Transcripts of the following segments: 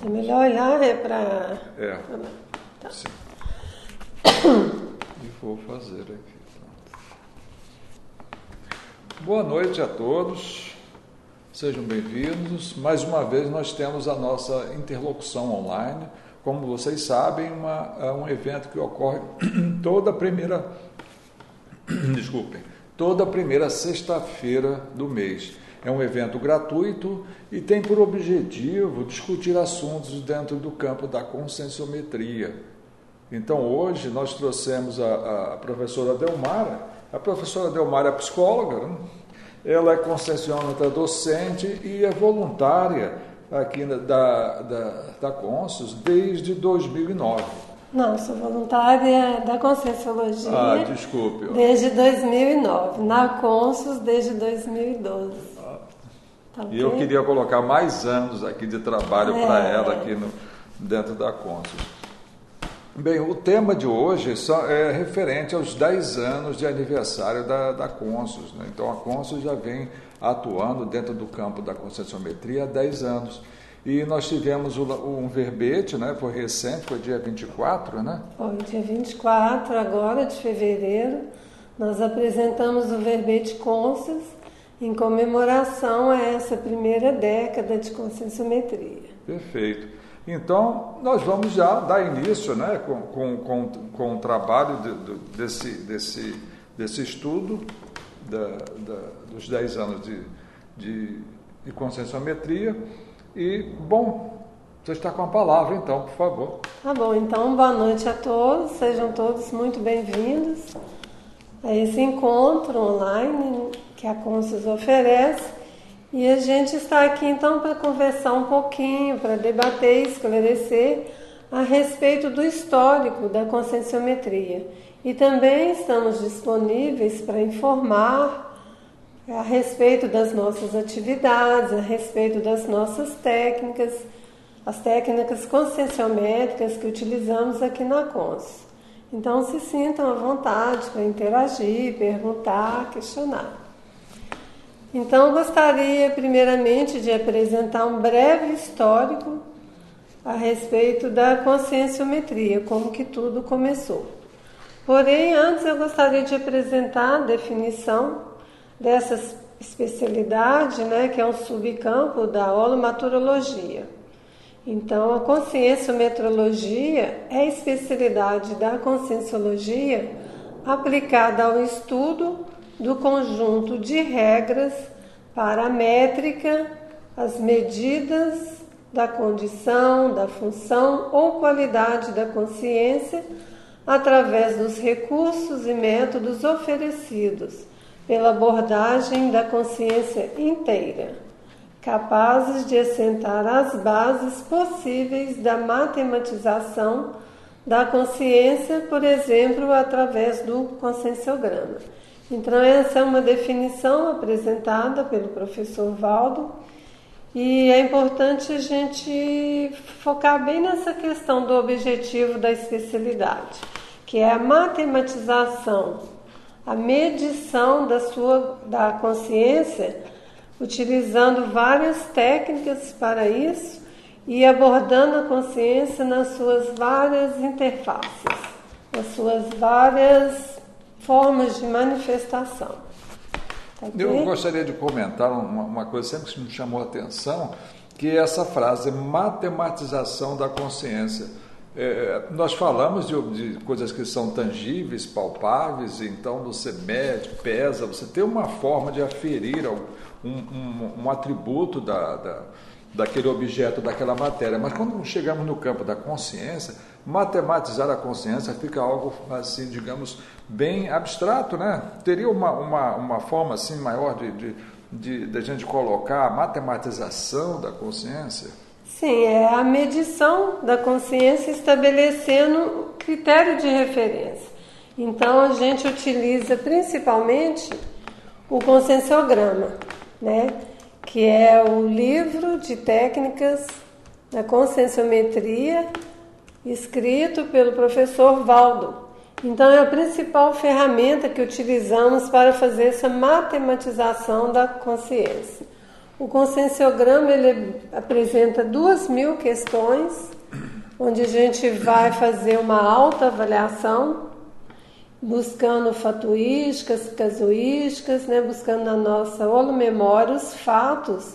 É melhor olhar para... Tá. Sim. E vou fazer aqui. Boa noite a todos, sejam bem-vindos. Mais uma vez nós temos a nossa interlocução online. Como vocês sabem, é um evento que ocorre toda primeira sexta-feira do mês. É um evento gratuito e tem por objetivo discutir assuntos dentro do campo da conscienciometria. Então, hoje nós trouxemos a professora Delmara. A professora Delmara é psicóloga, né? Ela é conscienciômetra docente e é voluntária aqui da Conscius desde 2009. Não, sou voluntária da Conscienciologia. Desculpe. Desde 2009. Na Conscius desde 2012. Tá okay? E eu queria colocar mais anos aqui de trabalho para ela aqui dentro da Conscius. Bem, o tema de hoje é referente aos 10 anos de aniversário da Conscius, né? Então, a Conscius já vem atuando dentro do campo da conscienciometria há 10 anos. E nós tivemos um verbete, né? Foi recente, foi dia 24, né? Foi dia 24 agora de fevereiro. Nós apresentamos o verbete Conscius em comemoração a essa primeira década de conscienciometria. Perfeito. Então, nós vamos já dar início, né, com o trabalho desse estudo dos 10 anos de conscienciometria. E, bom, você está com a palavra, então, por favor. Tá bom, então, boa noite a todos, sejam todos muito bem-vindos a esse encontro online que a Conscius oferece. E a gente está aqui, então, para conversar um pouquinho, para debater e esclarecer a respeito do histórico da conscienciometria. E também estamos disponíveis para informar a respeito das nossas atividades, a respeito das nossas técnicas, as técnicas conscienciométricas que utilizamos aqui na Conscius. Então, se sintam à vontade para interagir, perguntar, questionar. Então, gostaria primeiramente de apresentar um breve histórico a respeito da conscienciometria, como que tudo começou. Porém, antes eu gostaria de apresentar a definição dessa especialidade, né, que é um subcampo da holomaturologia. Então, a conscienciometrologia é a especialidade da conscienciologia aplicada ao estudo do conjunto de regras para a métrica, as medidas da condição, da função ou qualidade da consciência através dos recursos e métodos oferecidos pela abordagem da consciência inteira, capazes de assentar as bases possíveis da matematização da consciência, por exemplo, através do conscienciograma. Então, essa é uma definição apresentada pelo professor Valdo, e é importante a gente focar bem nessa questão do objetivo da especialidade, que é a matematização, a medição da consciência, utilizando várias técnicas para isso e abordando a consciência nas suas várias interfaces, nas suas várias formas de manifestação. Tá okay? Eu gostaria de comentar uma coisa sempre que me chamou a atenção, que é essa frase, matematização da consciência. Nós falamos de coisas que são tangíveis, palpáveis, então você mede, pesa, você tem uma forma de aferir um atributo daquele objeto, daquela matéria. Mas quando chegamos no campo da consciência, matematizar a consciência fica algo, assim, digamos, bem abstrato, né? Teria uma forma assim maior de a gente colocar a matematização da consciência? Sim, é a medição da consciência estabelecendo critério de referência. Então, a gente utiliza principalmente o conscienciograma, né? Que é o livro de técnicas da conscienciometria escrito pelo professor Valdo. Então, é a principal ferramenta que utilizamos para fazer essa matematização da consciência. O conscienciograma ele apresenta 2.000 questões, onde a gente vai fazer uma autoavaliação, buscando fatuísticas, casuísticas, né, buscando na nossa holomemória os fatos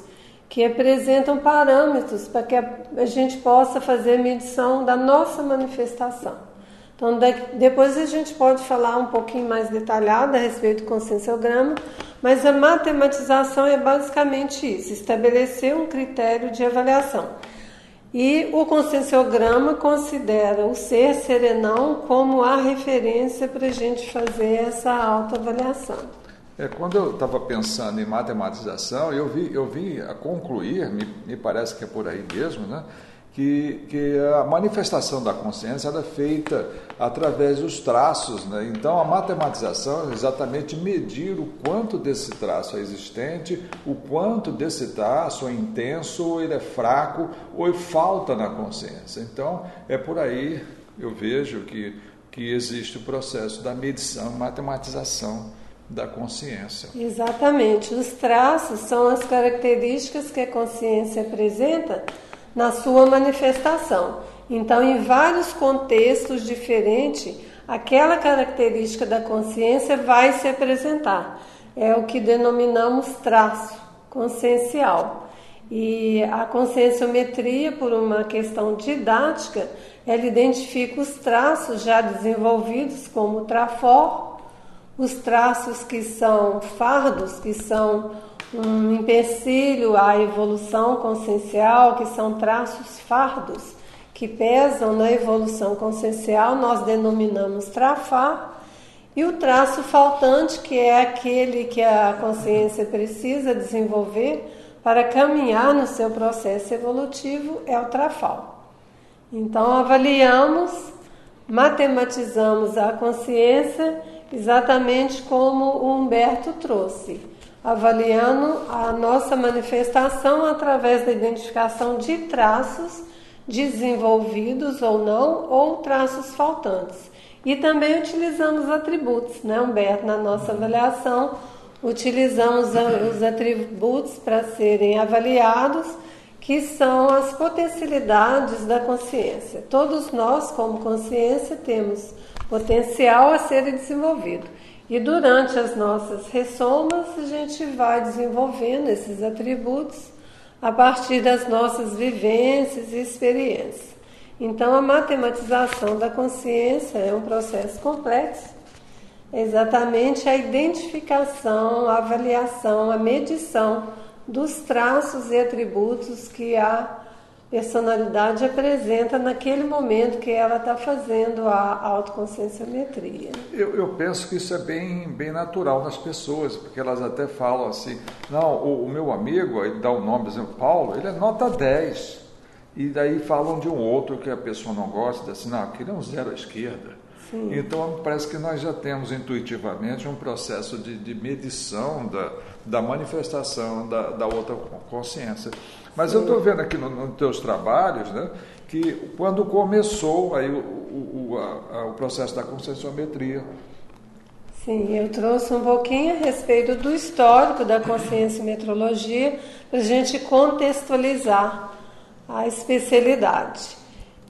que apresentam parâmetros para que a gente possa fazer medição da nossa manifestação. Então, depois a gente pode falar um pouquinho mais detalhado a respeito do conscienciograma, mas a matematização é basicamente isso, estabelecer um critério de avaliação. E o conscienciograma considera o ser serenão como a referência para a gente fazer essa autoavaliação. Quando eu estava pensando em matematização, eu vi a concluir, me parece que é por aí mesmo, né? Que a manifestação da consciência era feita através dos traços, né? Então a matematização é exatamente medir o quanto desse traço é existente, o quanto desse traço é intenso, ou ele é fraco, ou falta na consciência. Então é por aí eu vejo que existe o processo da medição, matematização da consciência. Exatamente, os traços são as características que a consciência apresenta na sua manifestação. Então, em vários contextos diferentes, aquela característica da consciência vai se apresentar. É o que denominamos traço consciencial. E a conscienciometria, por uma questão didática, ela identifica os traços já desenvolvidos como o trafor, os traços que são fardos, que são um empecilho à evolução consciencial, que são traços fardos, que pesam na evolução consciencial, nós denominamos trafar, e o traço faltante, que é aquele que a consciência precisa desenvolver para caminhar no seu processo evolutivo, é o trafal. Então, avaliamos, matematizamos a consciência exatamente como o Humberto trouxe, avaliando a nossa manifestação através da identificação de traços desenvolvidos ou não, ou traços faltantes. E também utilizamos atributos, né, Humberto? Na nossa avaliação, utilizamos os atributos para serem avaliados, que são as potencialidades da consciência. Todos nós, como consciência, temos potencial a ser desenvolvido. E durante as nossas ressomas, a gente vai desenvolvendo esses atributos a partir das nossas vivências e experiências. Então, a matematização da consciência é um processo complexo. É exatamente a identificação, a avaliação, a medição dos traços e atributos que a personalidade apresenta naquele momento que ela está fazendo a autoconscienciometria. Eu penso que isso é bem natural nas pessoas, porque elas até falam assim, não, o meu amigo, ele dá o nome, por exemplo, Paulo, ele é nota 10, e daí falam de um outro que a pessoa não gosta, assim, não, aquele é um 0 à esquerda. Sim. Então, parece que nós já temos intuitivamente um processo de medição da manifestação da outra consciência. Mas eu estou vendo aqui nos teus trabalhos, né, que quando começou aí o processo da conscienciometria. Sim, eu trouxe um pouquinho a respeito do histórico da conscienciometrologia para a gente contextualizar a especialidade.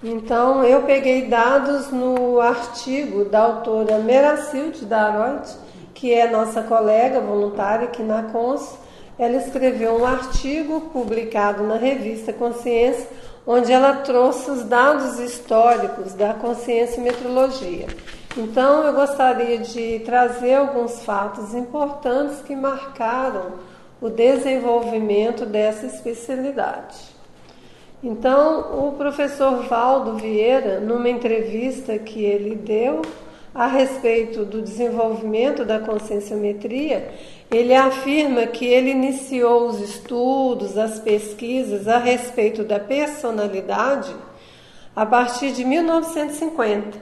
Então, eu peguei dados no artigo da autora Meracilde Daroit, que é nossa colega voluntária aqui na Cons. Ela escreveu um artigo publicado na revista Consciência, onde ela trouxe os dados históricos da conscienciometrologia. Então, eu gostaria de trazer alguns fatos importantes que marcaram o desenvolvimento dessa especialidade. Então, o professor Valdo Vieira, numa entrevista que ele deu a respeito do desenvolvimento da conscienciometria, ele afirma que ele iniciou os estudos, as pesquisas a respeito da personalidade a partir de 1950.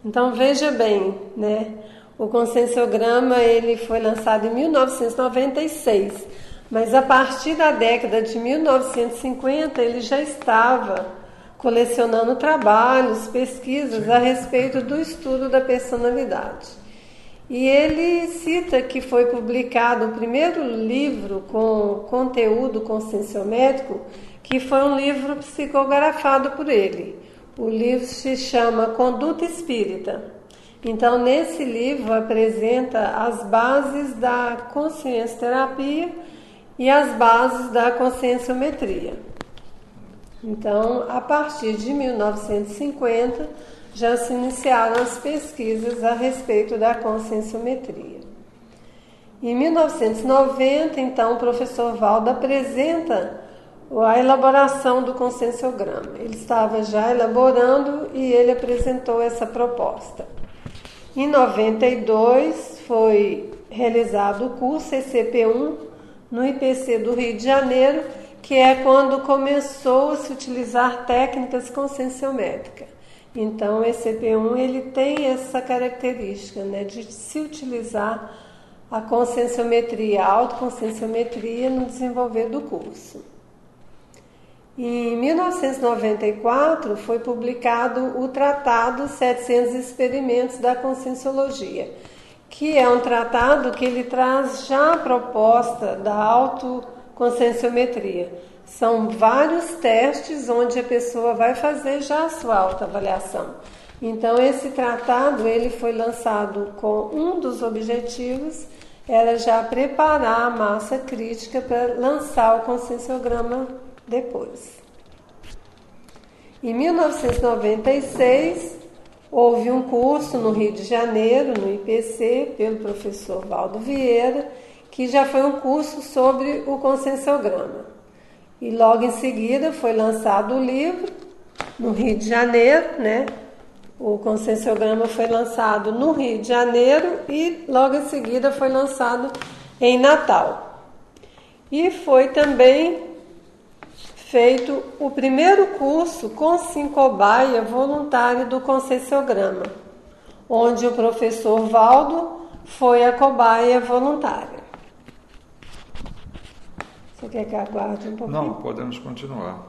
Então, veja bem, né? O conscienciograma ele foi lançado em 1996, mas a partir da década de 1950 ele já estava colecionando trabalhos, pesquisas a respeito do estudo da personalidade. E ele cita que foi publicado o primeiro livro com conteúdo conscienciométrico, que foi um livro psicografado por ele. O livro se chama Conduta Espírita. Então, nesse livro apresenta as bases da consciência-terapia e as bases da conscienciometria. Então, a partir de 1950, já se iniciaram as pesquisas a respeito da conscienciometria. Em 1990, então, o professor Valdo apresenta a elaboração do conscienciograma. Ele estava já elaborando e ele apresentou essa proposta. Em 92, foi realizado o curso ECP1 no IPC do Rio de Janeiro, que é quando começou a se utilizar técnicas conscienciométricas. Então, o ECP1 ele tem essa característica, né, de se utilizar a conscienciometria, a autoconscienciometria no desenvolver do curso. Em 1994 foi publicado o Tratado 700 Experimentos da Conscienciologia, que é um tratado que ele traz já a proposta da autoconscienciometria. São vários testes onde a pessoa vai fazer já a sua autoavaliação. Então, esse tratado ele foi lançado com um dos objetivos, era já preparar a massa crítica para lançar o conscienciograma depois. Em 1996, houve um curso no Rio de Janeiro, no IPC, pelo professor Valdo Vieira, que já foi um curso sobre o conscienciograma. E logo em seguida foi lançado o livro no Rio de Janeiro, né? O conscienciograma foi lançado no Rio de Janeiro e logo em seguida foi lançado em Natal. E foi também feito o primeiro curso com cobaia voluntário do conscienciograma, onde o professor Valdo foi a cobaia voluntária. Você quer que aguarde um pouquinho? Não, podemos continuar.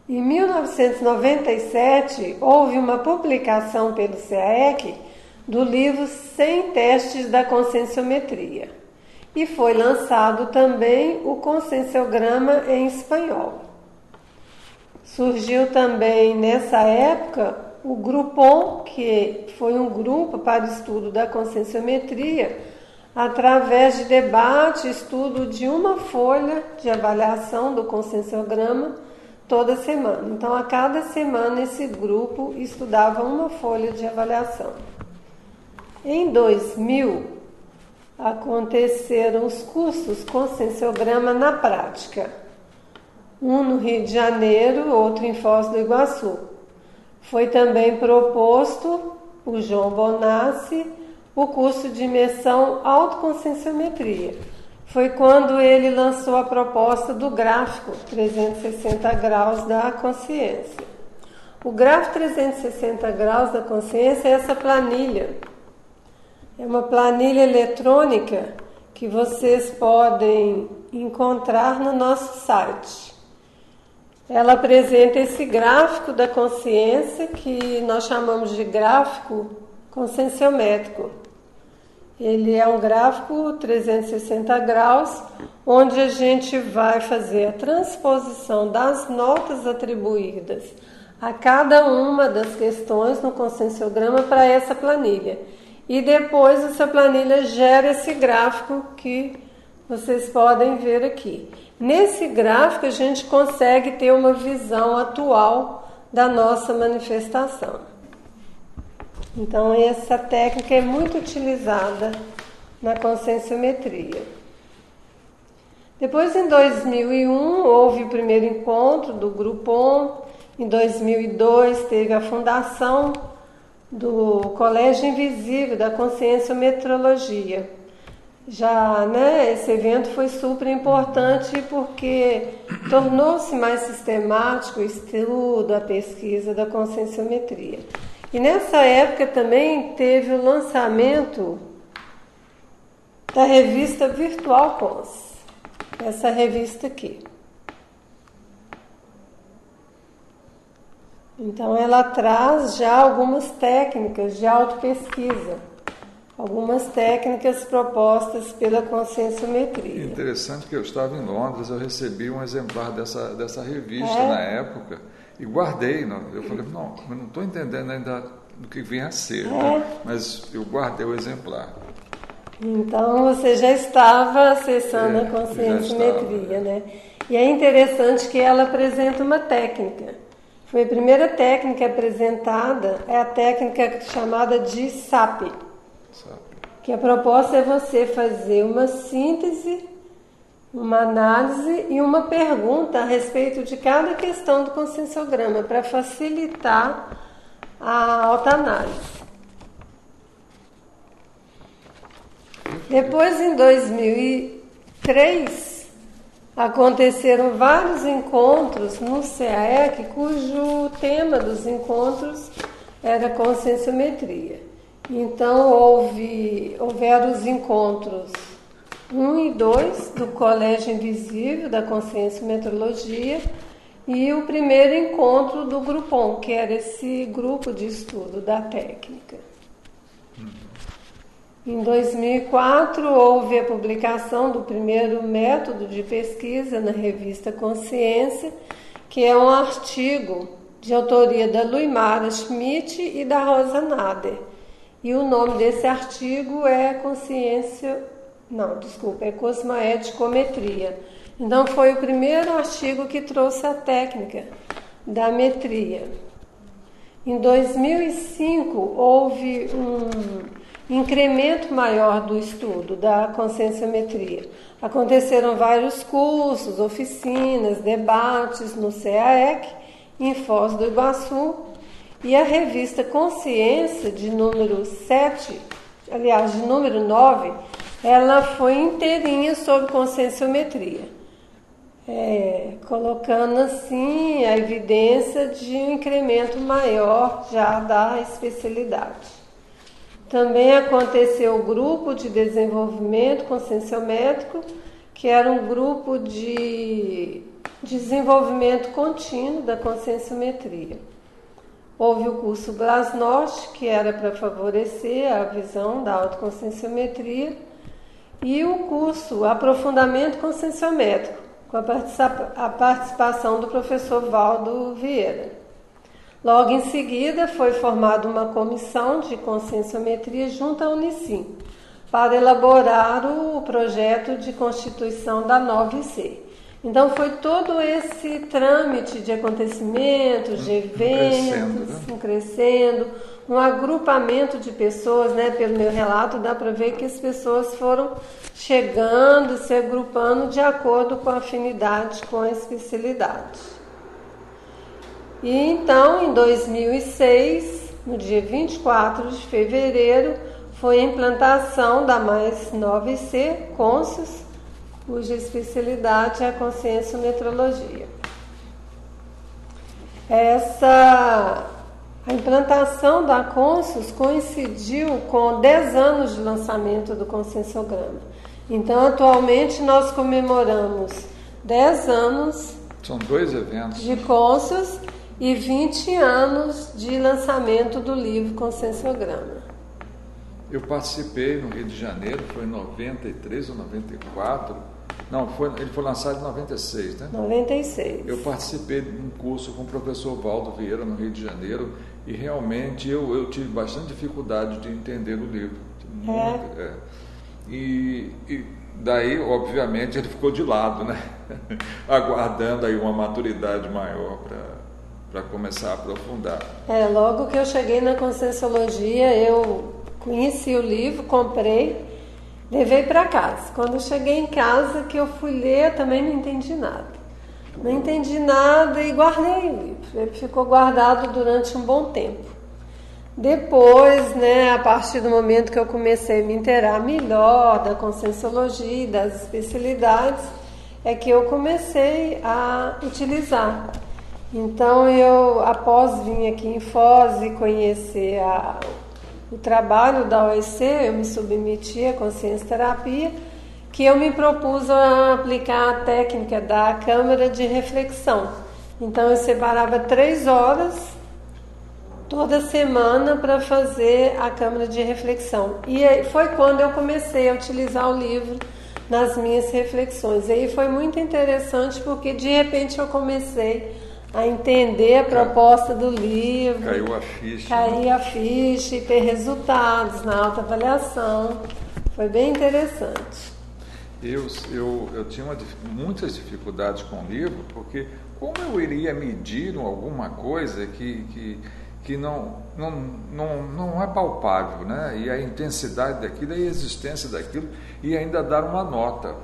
Em 1997, houve uma publicação pelo CAEC do livro 100 Testes da Conscienciometria. E foi lançado também o conscienciograma em espanhol. Surgiu também nessa época o Grupom, que foi um grupo para o estudo da conscienciometria, através de debate e estudo de uma folha de avaliação do conscienciograma toda semana. Então, a cada semana, esse grupo estudava uma folha de avaliação. Em 2000, aconteceram os cursos conscienciograma na prática. Um no Rio de Janeiro, outro em Foz do Iguaçu. Foi também proposto por João Bonassi o curso de imersão autoconscienciometria. Foi quando ele lançou a proposta do gráfico 360 graus da consciência. O gráfico 360 graus da consciência é essa planilha. É uma planilha eletrônica que vocês podem encontrar no nosso site. Ela apresenta esse gráfico da consciência que nós chamamos de gráfico conscienciométrico. Ele é um gráfico 360 graus, onde a gente vai fazer a transposição das notas atribuídas a cada uma das questões no conscienciograma para essa planilha. E depois essa planilha gera esse gráfico que vocês podem ver aqui. Nesse gráfico a gente consegue ter uma visão atual da nossa manifestação. Então, essa técnica é muito utilizada na conscienciometria. Depois, em 2001, houve o primeiro encontro do Grupom. Em 2002, teve a fundação do Colégio Invisível da Conscienciometrologia. Já, esse evento foi super importante porque tornou-se mais sistemático o estudo, a pesquisa da conscienciometria. E nessa época também teve o lançamento da revista Virtual Cons, essa revista aqui. Então ela traz já algumas técnicas de autopesquisa. algumas técnicas propostas pela conscienciometria. Interessante que eu estava em Londres, eu recebi um exemplar dessa revista na época e guardei. Eu falei, não, eu não estou entendendo ainda do que vinha a ser, né? Mas eu guardei o exemplar. Então você já estava acessando a conscienciometria, né? E é interessante que ela apresenta uma técnica. Foi a primeira técnica apresentada, é a técnica chamada de SAP. Que a proposta é você fazer uma síntese, uma análise e uma pergunta a respeito de cada questão do conscienciograma para facilitar a autoanálise. Depois, em 2003, aconteceram vários encontros no CAEC, cujo tema dos encontros era conscienciometria. Então, houveram os encontros 1 e 2 do Colégio Invisível da Conscienciometrologia e o primeiro encontro do Grupom, que era esse grupo de estudo da técnica. Em 2004, houve a publicação do primeiro método de pesquisa na revista Consciência, que é um artigo de autoria da Luimara Schmidt e da Rosa Nader. E o nome desse artigo é Cosmoeticometria. Então, foi o primeiro artigo que trouxe a técnica da metria. Em 2005, houve um incremento maior do estudo da conscienciometria. Aconteceram vários cursos, oficinas, debates no CAEC, em Foz do Iguaçu, e a revista Consciência, de número 9, ela foi inteirinha sobre conscienciometria, colocando assim a evidência de um incremento maior já da especialidade. Também aconteceu o grupo de desenvolvimento conscienciométrico, que era um grupo de desenvolvimento contínuo da conscienciometria. Houve o curso Glasnost, que era para favorecer a visão da autoconscienciometria, e o curso Aprofundamento Conscienciométrico, com a participação do professor Valdo Vieira. Logo em seguida, foi formada uma comissão de conscienciometria junto à Unicim, para elaborar o projeto de constituição da 9C. Então, foi todo esse trâmite de acontecimentos, de eventos, crescendo, um agrupamento de pessoas, né? Pelo meu relato, dá para ver que as pessoas foram chegando, se agrupando de acordo com a afinidade com a especialidade. E então, em 2006, no dia 24 de fevereiro, foi a implantação da mais 9C, Conscius, cuja especialidade é a conscienciometrologia. A implantação da Conscius coincidiu com 10 anos de lançamento do conscienciograma. Então, atualmente, nós comemoramos 10 anos. São 2 eventos. De Conscius e 20 anos de lançamento do livro Conscienciograma. Eu participei no Rio de Janeiro, foi em 93 ou 94. Não, ele foi lançado em 96, né? 96. Eu participei de um curso com o professor Valdo Vieira no Rio de Janeiro e realmente eu tive bastante dificuldade de entender o livro. E daí, obviamente, ele ficou de lado, né? Aguardando aí uma maturidade maior para começar a aprofundar. Logo que eu cheguei na Conscienciologia, eu conheci o livro, comprei, levei para casa. Quando eu cheguei em casa, que eu fui ler, também não entendi nada. Não entendi nada e guardei o livro. Ele ficou guardado durante um bom tempo. Depois, né, a partir do momento que eu comecei a me inteirar melhor da Conscienciologia e das especialidades, é que eu comecei a utilizar. Então, após vir aqui em Foz e conhecer o trabalho da OEC, eu me submeti à consciência terapia, que eu me propus a aplicar a técnica da câmara de reflexão. Então, eu separava 3 horas toda semana para fazer a câmara de reflexão. E aí foi quando eu comecei a utilizar o livro nas minhas reflexões. E aí foi muito interessante porque de repente eu comecei a entender a proposta do livro. Caiu a ficha. Cair a ficha e ter resultados na autoavaliação. Foi bem interessante. Eu tinha muitas dificuldades com o livro, porque como eu iria medir alguma coisa que não é palpável, né? E a intensidade daquilo, a existência daquilo, e ainda dar uma nota.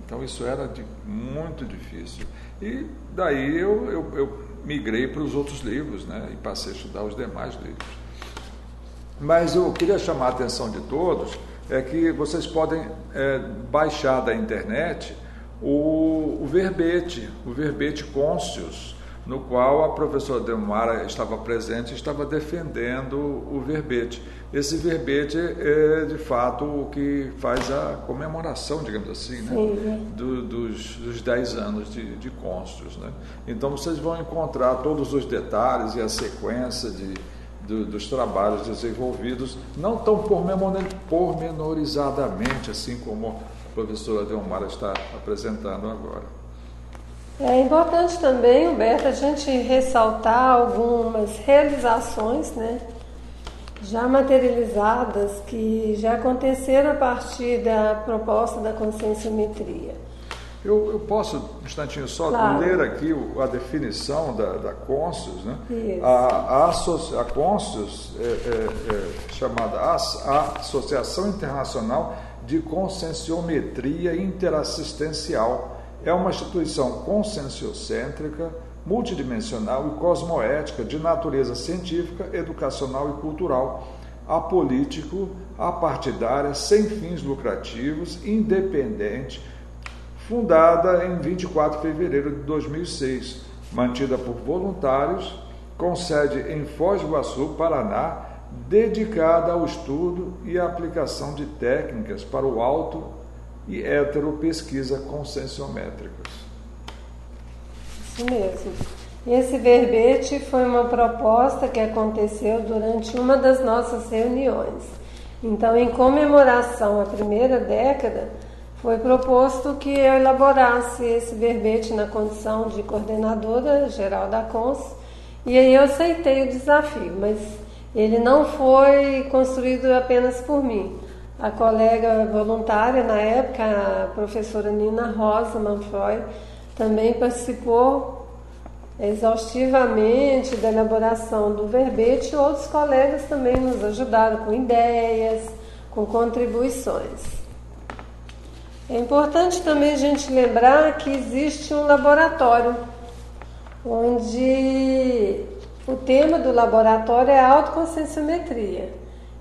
Então isso era muito difícil. E daí eu migrei para os outros livros, né? E passei a estudar os demais livros. Mas eu queria chamar a atenção de todos, que vocês podem baixar da internet o verbete Conscius, no qual a professora Delmara estava presente e estava defendendo o verbete. Esse verbete é, de fato, o que faz a comemoração, digamos assim, né? dos 10 anos de Conscius, né? Então, vocês vão encontrar todos os detalhes e a sequência dos trabalhos desenvolvidos, não tão pormenorizadamente, assim como a professora Delmara está apresentando agora. É importante também, Humberto, a gente ressaltar algumas realizações, né, já materializadas, que já aconteceram a partir da proposta da conscienciometria. Eu posso, um instantinho só, claro, ler aqui a definição da Conscius, né? A Conscius chamada a Associação Internacional de Conscienciometria Interassistencial. É uma instituição conscienciocêntrica, multidimensional e cosmoética de natureza científica, educacional e cultural, apolítico, apartidária, sem fins lucrativos, independente, fundada em 24 de fevereiro de 2006, mantida por voluntários, com sede em Foz do Iguaçu, Paraná, dedicada ao estudo e à aplicação de técnicas para o auto e heteropesquisa conscienciométricas. Isso mesmo. Esse verbete foi uma proposta que aconteceu durante uma das nossas reuniões. Então, em comemoração à primeira década, foi proposto que eu elaborasse esse verbete na condição de coordenadora geral da CONS, e aí eu aceitei o desafio, mas ele não foi construído apenas por mim. A colega voluntária, na época, a professora Nina Rosa Manfroy, também participou exaustivamente da elaboração do verbete, e outros colegas também nos ajudaram com ideias, com contribuições. É importante também a gente lembrar que existe um laboratório, onde o tema do laboratório é a autoconscienciometria.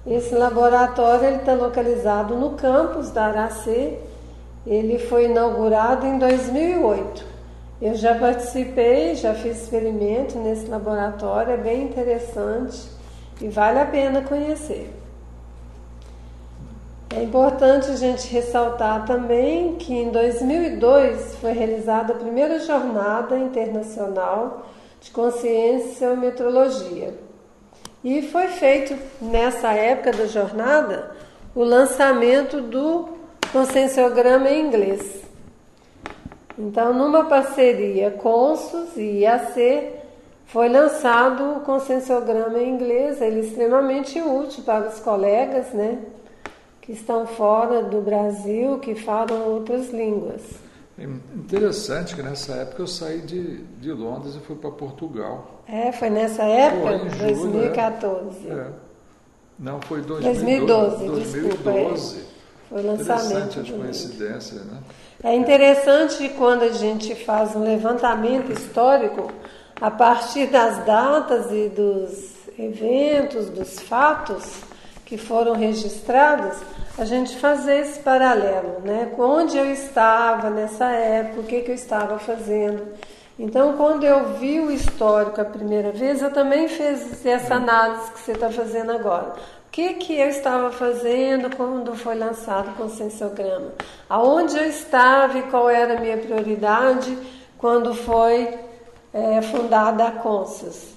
Esse laboratório está localizado no campus da Aracê. Ele foi inaugurado em 2008. Eu já participei, já fiz experimento nesse laboratório, é bem interessante e vale a pena conhecer. É importante a gente ressaltar também que em 2002 foi realizada a primeira jornada internacional de conscienciometrologia. E foi feito, nessa época da jornada, o lançamento do conscienciograma em inglês. Então, numa parceria CONSUS e IAC, foi lançado o conscienciograma em inglês. Ele é extremamente útil para os colegas, né, que estão fora do Brasil, que falam outras línguas. É interessante que nessa época eu saí de Londres e fui para Portugal. Foi nessa época? Em julho, 2014. Não, foi 2012. 2012. Foi o lançamento. Interessante as coincidências, né? É interessante quando a gente faz um levantamento histórico, a partir das datas e dos eventos, dos fatos que foram registrados, a gente fazer esse paralelo, né? Onde eu estava nessa época, o que eu estava fazendo. Então, quando eu vi o histórico a primeira vez, eu também fiz essa análise que você está fazendo agora. O que eu estava fazendo quando foi lançado o conscienciograma? Aonde eu estava e qual era a minha prioridade quando foi fundada a Conscius?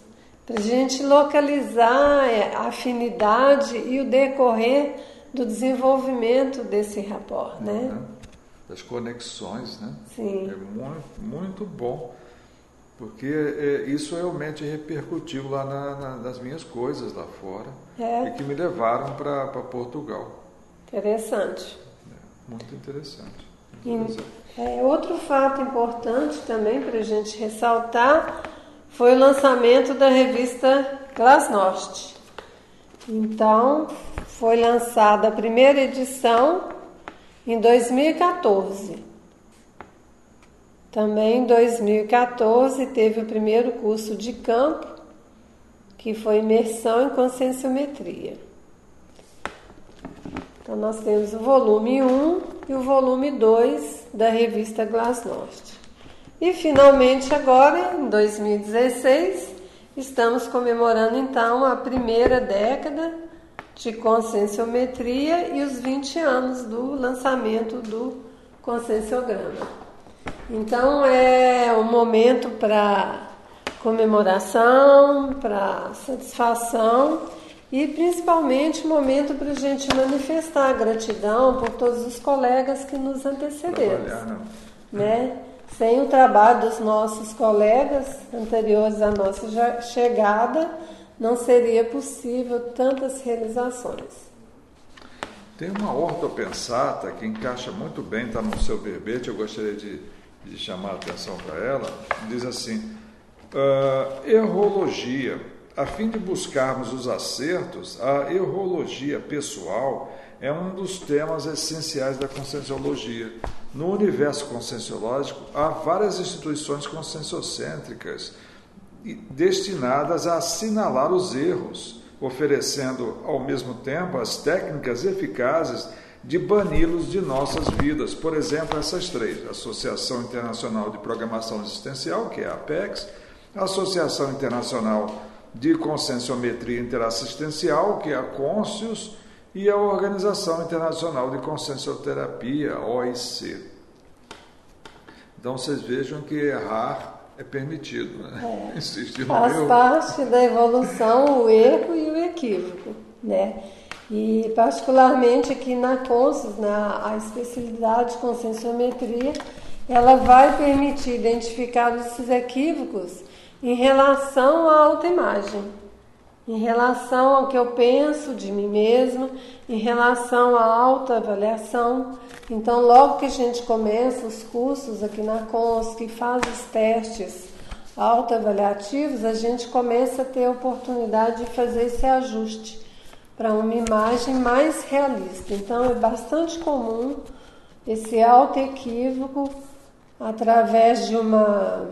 para a gente localizar a afinidade e o decorrer do desenvolvimento desse rapport, né? Das conexões, né? Sim. É muito, muito bom, porque isso realmente repercutiu lá nas minhas coisas lá fora e que me levaram para Portugal. Interessante. Muito interessante. Outro fato importante também para a gente ressaltar foi o lançamento da revista Glasnost. Então, foi lançada a primeira edição em 2014. Também em 2014 teve o primeiro curso de campo, que foi imersão em conscienciometria. Então nós temos o volume 1 e o volume 2 da revista Glasnost. E finalmente agora, em 2016, estamos comemorando então a primeira década de conscienciometria e os 20 anos do lançamento do conscienciograma. Então é um momento para comemoração, para satisfação e principalmente um momento para a gente manifestar a gratidão por todos os colegas que nos antecederam, né? Sem o trabalho dos nossos colegas anteriores à nossa chegada, não seria possível tantas realizações. Tem uma ortopensata que encaixa muito bem, está no seu verbete, eu gostaria de chamar a atenção para ela. Diz assim: errologia. A fim de buscarmos os acertos, a errologia pessoal é um dos temas essenciais da conscienciologia. No universo conscienciológico, há várias instituições conscienciocêntricas destinadas a assinalar os erros, oferecendo ao mesmo tempo as técnicas eficazes de bani-los de nossas vidas. Por exemplo, essas três: a Associação Internacional de Programação Existencial, que é a APEX, a Associação Internacional de Conscienciometria Interassistencial, que é a CONSCIUS, e a Organização Internacional de Consciencioterapia, OIC. Então vocês vejam que errar é permitido, né? Faz parte da evolução o erro e o equívoco, né? E particularmente aqui na CONSCIUS, a especialidade de conscienciometria, ela vai permitir identificar esses equívocos em relação à autoimagem, em relação ao que eu penso de mim mesmo, em relação à autoavaliação. Então, logo que a gente começa os cursos aqui na CONSC, que faz os testes autoavaliativos, a gente começa a ter a oportunidade de fazer esse ajuste para uma imagem mais realista. Então, é bastante comum esse autoequívoco através de uma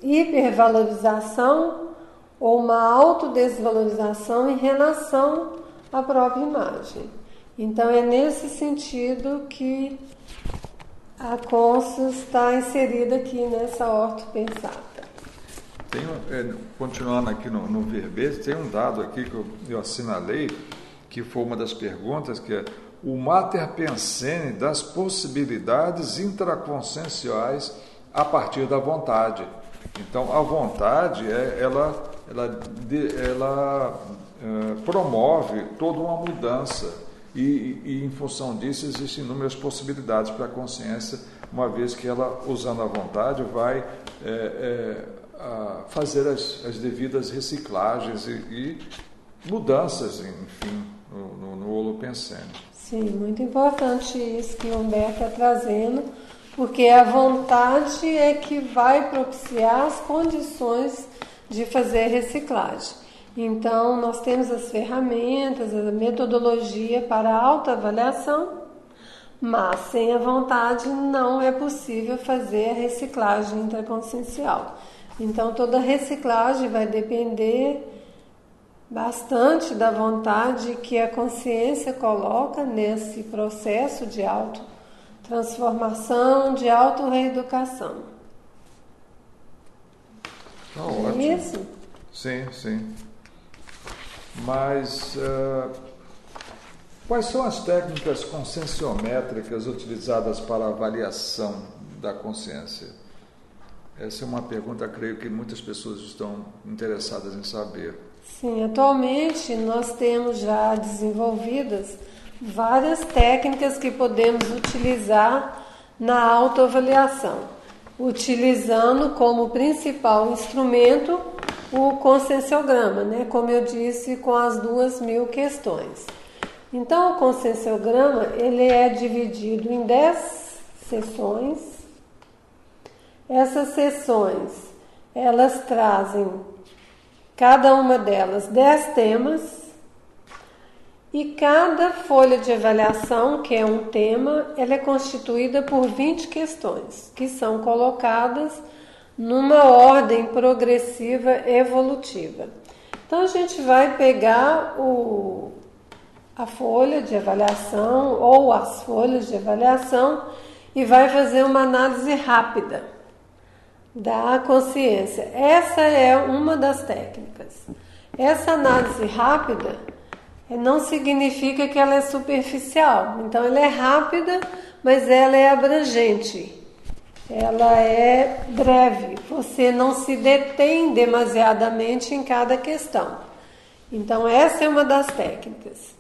hipervalorização ou uma autodesvalorização em relação à própria imagem. Então é nesse sentido que a CONSCIUS está inserida aqui nessa ortopensata. Continuando aqui no verbete, tem um dado aqui que eu assinalei, que foi uma das perguntas, que é o mater pensene das possibilidades intraconscienciais a partir da vontade. Então, a vontade, ela promove toda uma mudança e, em função disso, existem inúmeras possibilidades para a consciência, uma vez que ela, usando a vontade, vai fazer as devidas reciclagens e mudanças, enfim, no holopensene. Sim, muito importante isso que o Humberto está trazendo, porque a vontade é que vai propiciar as condições de fazer reciclagem. Então, nós temos as ferramentas, a metodologia para a autoavaliação, mas sem a vontade não é possível fazer a reciclagem intraconsciencial. Então, toda reciclagem vai depender bastante da vontade que a consciência coloca nesse processo de autotransformação, de autorreeducação. Ótimo. Isso? Sim, sim. Mas quais são as técnicas conscienciométricas utilizadas para a avaliação da consciência? Essa é uma pergunta, creio que muitas pessoas estão interessadas em saber. Sim, atualmente nós temos já desenvolvidas várias técnicas que podemos utilizar na autoavaliação, utilizando como principal instrumento o conscienciograma, né? Como eu disse, com as 2.000 questões. Então, o conscienciograma ele é dividido em 10 sessões. Essas sessões, elas trazem, cada uma delas, 10 temas, e cada folha de avaliação, que é um tema, ela é constituída por 20 questões, que são colocadas numa ordem progressiva evolutiva. Então, a gente vai pegar a folha de avaliação ou as folhas de avaliação e vai fazer uma análise rápida da consciência. Essa é uma das técnicas. Essa análise rápida não significa que ela é superficial. Então, ela é rápida, mas ela é abrangente. Ela é breve. Você não se detém demasiadamente em cada questão. Então, essa é uma das técnicas.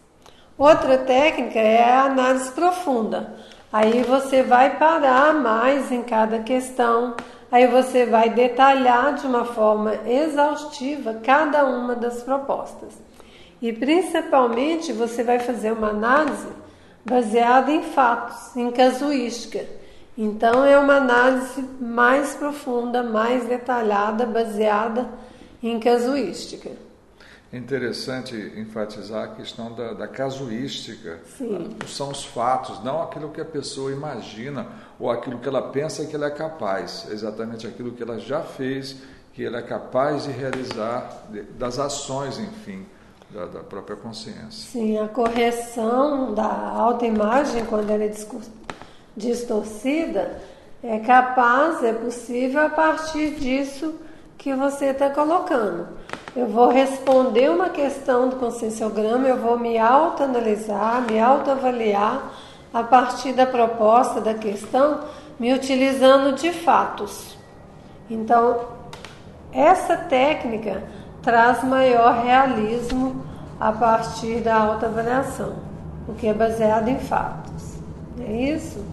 Outra técnica é a análise profunda. Aí você vai parar mais em cada questão. Aí você vai detalhar de uma forma exaustiva cada uma das propostas. E principalmente você vai fazer uma análise baseada em fatos, em casuística. Então é uma análise mais profunda, mais detalhada, baseada em casuística. É interessante enfatizar a questão da casuística. Sim. São os fatos, não aquilo que a pessoa imagina ou aquilo que ela pensa que ela é capaz. É exatamente aquilo que ela já fez, que ela é capaz de realizar, das ações, enfim, da própria consciência. Sim, a correção da autoimagem, quando ela é distorcida, é possível a partir disso que você está colocando. Eu vou responder uma questão do conscienciograma, eu vou me autoanalisar, me autoavaliar a partir da proposta da questão, me utilizando de fatos. Então, essa técnica traz maior realismo a partir da autoavaliação, porque é baseado em fatos. É isso?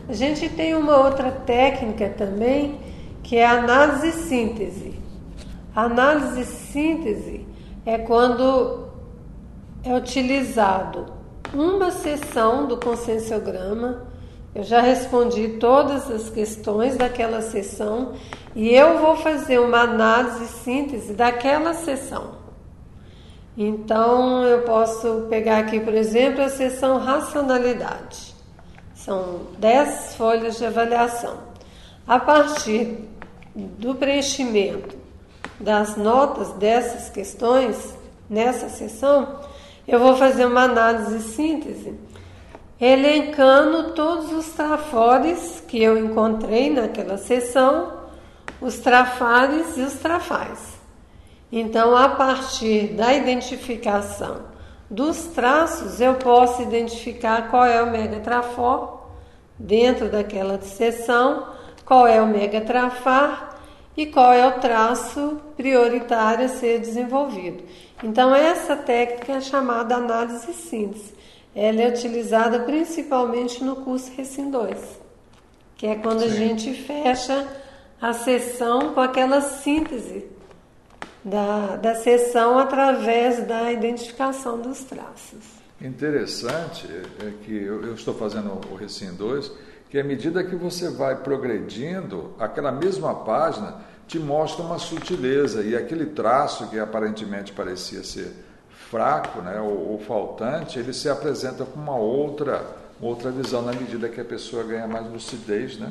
A gente tem uma outra técnica também, que é a análise-síntese. A análise-síntese é quando é utilizado uma seção do conscienciograma. Eu já respondi todas as questões daquela sessão e eu vou fazer uma análise-síntese daquela sessão. Então, eu posso pegar aqui, por exemplo, a seção racionalidade. São 10 folhas de avaliação. A partir do preenchimento das notas dessas questões, nessa sessão, eu vou fazer uma análise-síntese, elencando todos os trafores que eu encontrei naquela sessão, os trafares e os trafais. Então, a partir da identificação dos traços, eu posso identificar qual é o megatrafor dentro daquela sessão, qual é o megatrafar e qual é o traço prioritário a ser desenvolvido. Então, essa técnica é chamada análise-síntese. Ela é utilizada principalmente no curso Recim 2, que é quando a gente fecha a sessão com aquela síntese da sessão através da identificação dos traços. Interessante é que eu estou fazendo o Recim 2, que à medida que você vai progredindo, aquela mesma página te mostra uma sutileza, e aquele traço que aparentemente parecia ser fraco, né, ou faltante, ele se apresenta com uma outra visão na medida que a pessoa ganha mais lucidez, né?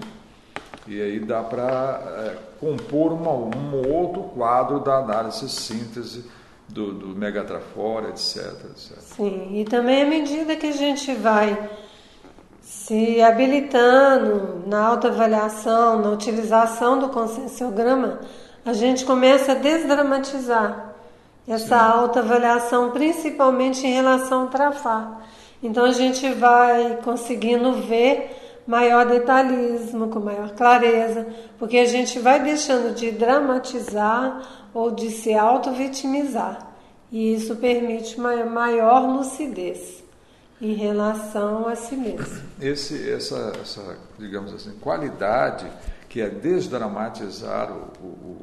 E aí dá para compor um outro quadro da análise síntese do megatrafor, etc, etc. Sim, e também à medida que a gente vai se habilitando na autoavaliação, na utilização do conscienciograma, a gente começa a desdramatizar essa autoavaliação, principalmente em relação ao trafar. Então a gente vai conseguindo ver maior detalhismo, com maior clareza, porque a gente vai deixando de dramatizar ou de se auto-vitimizar. E isso permite uma maior lucidez em relação a si mesmo. Essa, digamos assim, qualidade que é desdramatizar o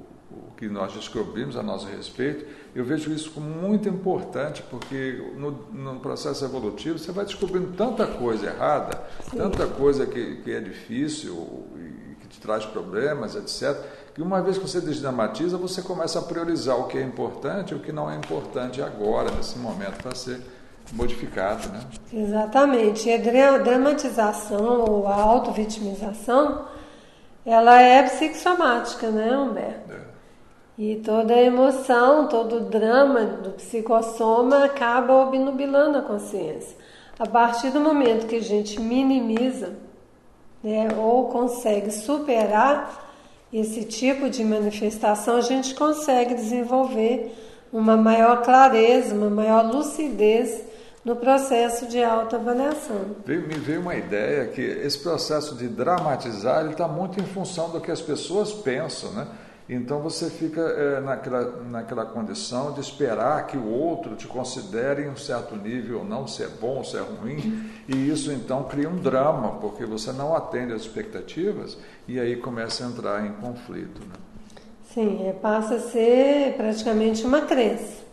que nós descobrimos a nosso respeito, eu vejo isso como muito importante, porque no processo evolutivo você vai descobrindo tanta coisa errada, sim, tanta coisa que é difícil e que te traz problemas, etc., que uma vez que você desdramatiza, você começa a priorizar o que é importante e o que não é importante agora, nesse momento, para ser modificado, né? Exatamente. E a dramatização ou a auto-vitimização, ela é psicossomática, né, Humberto? E toda emoção, todo drama do psicossoma acaba obnubilando a consciência. A partir do momento que a gente minimiza, né, ou consegue superar esse tipo de manifestação, a gente consegue desenvolver uma maior clareza, uma maior lucidez no processo de autoavaliação. Me veio uma ideia que esse processo de dramatizar está muito em função do que as pessoas pensam, né? Então você fica naquela condição de esperar que o outro te considere em um certo nível, não se é bom, se é ruim, e isso então cria um drama, porque você não atende às expectativas e aí começa a entrar em conflito, né? Sim, passa a ser praticamente uma crença.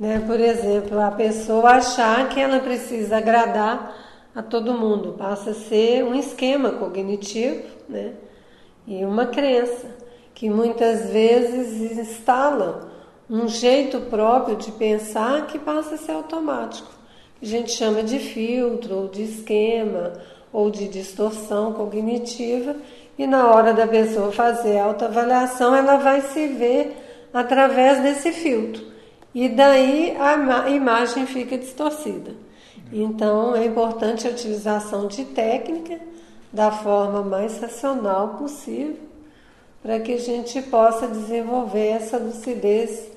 Né? Por exemplo, a pessoa achar que ela precisa agradar a todo mundo, passa a ser um esquema cognitivo, né? E uma crença que muitas vezes instala um jeito próprio de pensar que passa a ser automático. A gente chama de filtro, ou de esquema, ou de distorção cognitiva, e na hora da pessoa fazer a autoavaliação, ela vai se ver através desse filtro. E daí a imagem fica distorcida. Então é importante a utilização de técnica da forma mais racional possível para que a gente possa desenvolver essa lucidez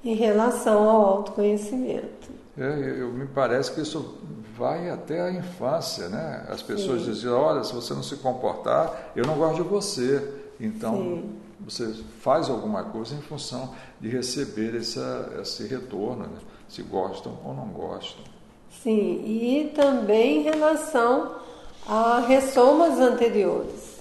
em relação ao autoconhecimento. Me parece que isso vai até a infância, né? As pessoas dizem, olha, se você não se comportar, eu não gosto de você. Então, você faz alguma coisa em função de receber esse retorno, né? Se gostam ou não gostam. Sim, e também em relação a ressomas anteriores,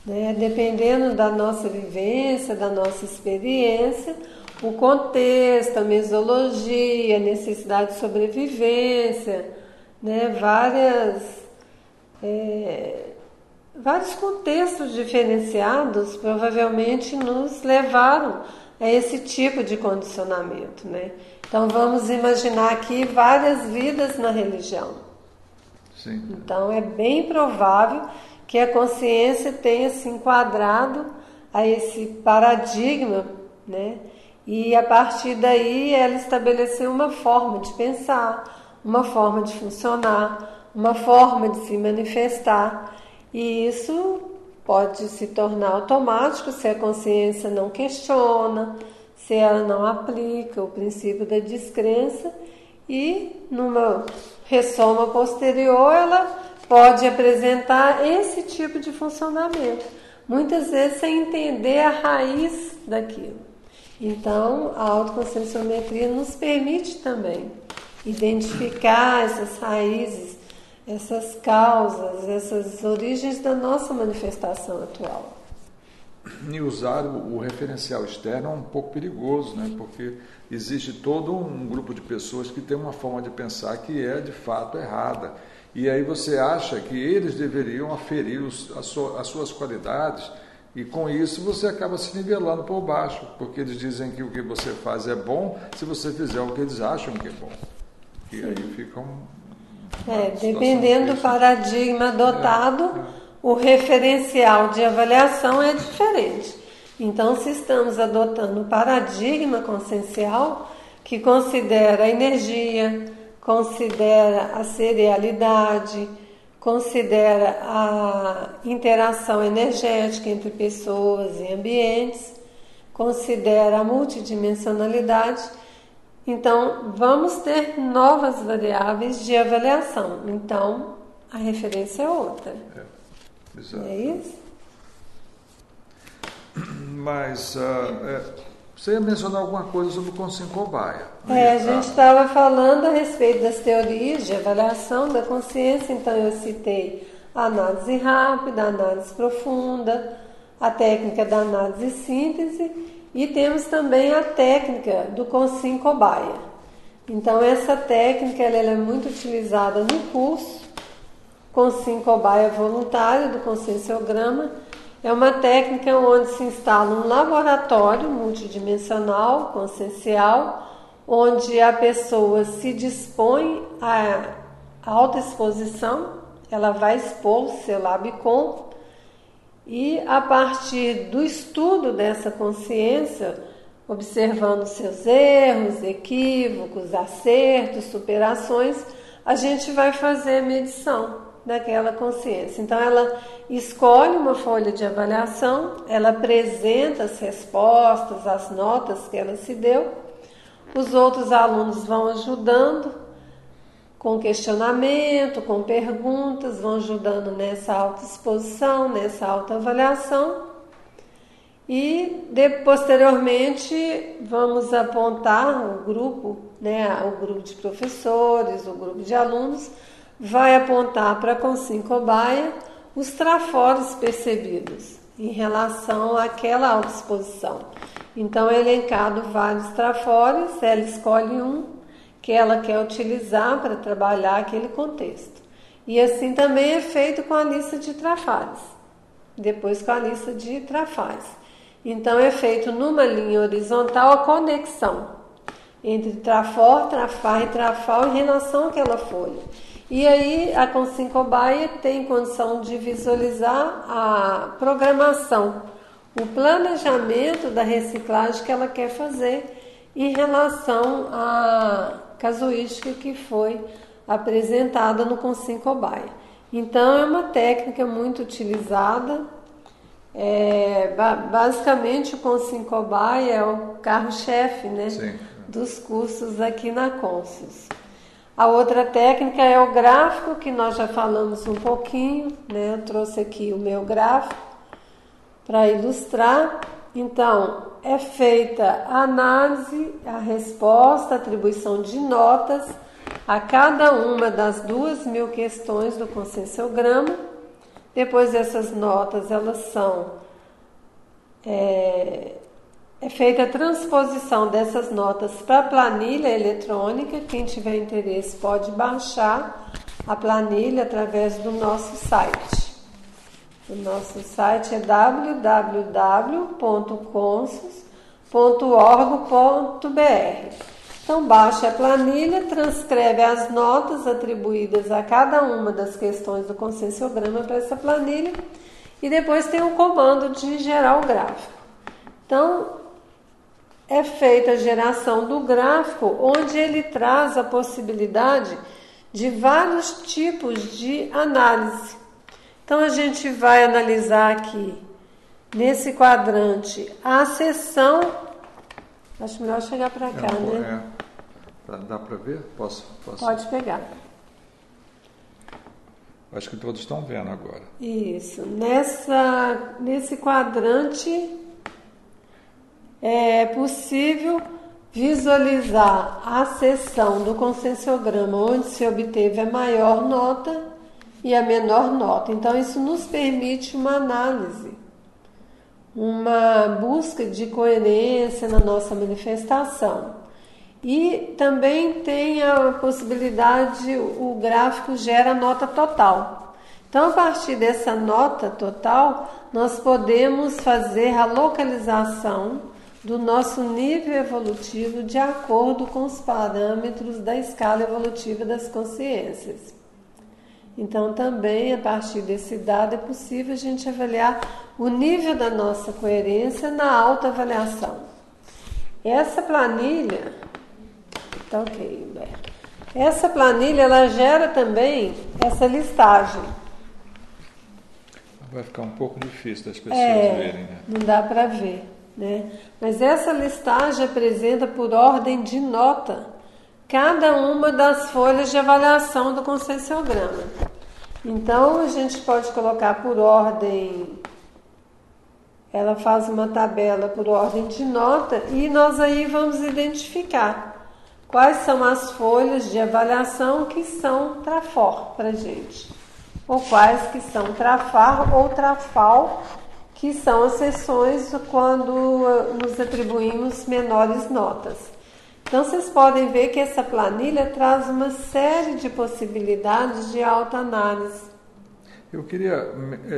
né? Dependendo da nossa vivência, da nossa experiência, o contexto, a mesologia, a necessidade de sobrevivência, né? Vários contextos diferenciados provavelmente nos levaram a esse tipo de condicionamento, né? Então vamos imaginar aqui várias vidas na religião. Sim. Então é bem provável que a consciência tenha se enquadrado a esse paradigma, né? E a partir daí ela estabeleceu uma forma de pensar, uma forma de funcionar, uma forma de se manifestar. E isso pode se tornar automático se a consciência não questiona, se ela não aplica o princípio da descrença, e numa ressoma posterior ela pode apresentar esse tipo de funcionamento, muitas vezes sem entender a raiz daquilo. Então, a autoconscienciometria nos permite também identificar essas raízes, essas causas, essas origens da nossa manifestação atual. E usar o referencial externo é um pouco perigoso, né? Porque existe todo um grupo de pessoas que tem uma forma de pensar que é de fato errada. E aí você acha que eles deveriam aferir as suas qualidades, e com isso você acaba se nivelando por baixo, porque eles dizem que o que você faz é bom se você fizer o que eles acham que é bom. E aí fica dependendo do paradigma adotado, o referencial de avaliação é diferente. Então, se estamos adotando um paradigma consciencial que considera a energia, considera a serialidade, considera a interação energética entre pessoas e ambientes, considera a multidimensionalidade, então vamos ter novas variáveis de avaliação. Então, a referência é outra. Exato. Não é isso? Mas você ia mencionar alguma coisa sobre o Consciência Cobaia. A gente estava falando a respeito das teorias de avaliação da consciência, então eu citei a análise rápida, a análise profunda, a técnica da análise e síntese, e temos também a técnica do Consciência Cobaia. Então essa técnica ela é muito utilizada no curso Consciência Cobaia Voluntário do Conscienciograma. É uma técnica onde se instala um laboratório multidimensional, consciencial, onde a pessoa se dispõe à autoexposição, ela vai expor o seu Labicon, e a partir do estudo dessa consciência, observando seus erros, equívocos, acertos, superações, a gente vai fazer a medição daquela consciência. Então ela escolhe uma folha de avaliação, ela apresenta as respostas, as notas que ela se deu, os outros alunos vão ajudando com questionamento, com perguntas, vão ajudando nessa autoexposição, nessa autoavaliação, e posteriormente vamos apontar o grupo, o grupo de professores, o grupo de alunos, vai apontar para a Consciência Cobaia os trafores percebidos em relação àquela autoexposição. Então é elencado vários trafores, ela escolhe um que ela quer utilizar para trabalhar aquele contexto. E assim também é feito com a lista de trafares, depois com a lista de trafares. Então é feito numa linha horizontal a conexão entre trafor, trafar e trafal em relação àquela folha. E aí a Consciência Cobaia tem condição de visualizar a programação, o planejamento da reciclagem que ela quer fazer em relação à casuística que foi apresentada no Consciência Cobaia. Então é uma técnica muito utilizada. Basicamente o Consciência Cobaia é o carro-chefe, dos cursos aqui na Conscius. A outra técnica é o gráfico, que nós já falamos um pouquinho, Eu trouxe aqui o meu gráfico para ilustrar. Então, é feita a análise, a resposta, a atribuição de notas a cada uma das 2.000 questões do conscienciograma. Depois essas notas, elas são... É feita a transposição dessas notas para a planilha eletrônica. Quem tiver interesse pode baixar a planilha através do nosso site. O nosso site é www.conscius.org.br. Então baixe a planilha, transcreve as notas atribuídas a cada uma das questões do conscienciograma para essa planilha e depois tem um comando de gerar o gráfico. Então, é feita a geração do gráfico, onde ele traz a possibilidade de vários tipos de análise. Então, a gente vai analisar aqui, nesse quadrante, a seção... Acho melhor chegar para cá, Dá para ver? Posso? Pode pegar. Acho que todos estão vendo agora. Isso. Nesse quadrante... é possível visualizar a seção do conscienciograma onde se obteve a maior nota e a menor nota. Então, isso nos permite uma análise, uma busca de coerência na nossa manifestação. E também tem a possibilidade, o gráfico gera a nota total. Então, a partir dessa nota total, nós podemos fazer a localização do nosso nível evolutivo de acordo com os parâmetros da escala evolutiva das consciências. Então, também, a partir desse dado, é possível a gente avaliar o nível da nossa coerência na autoavaliação. Essa planilha... Tá ok, Humberto. Essa planilha, ela gera também essa listagem. Vai ficar um pouco difícil das pessoas verem, Não dá para ver. Mas essa listagem apresenta por ordem de nota cada uma das folhas de avaliação do conscienciograma. Então a gente pode colocar por ordem, ela faz uma tabela por ordem de nota e nós aí vamos identificar quais são as folhas de avaliação que são trafor para a gente, ou quais que são trafar ou trafal, que são as sessões quando nos atribuímos menores notas. Então vocês podem ver que essa planilha traz uma série de possibilidades de autoanálise. Eu queria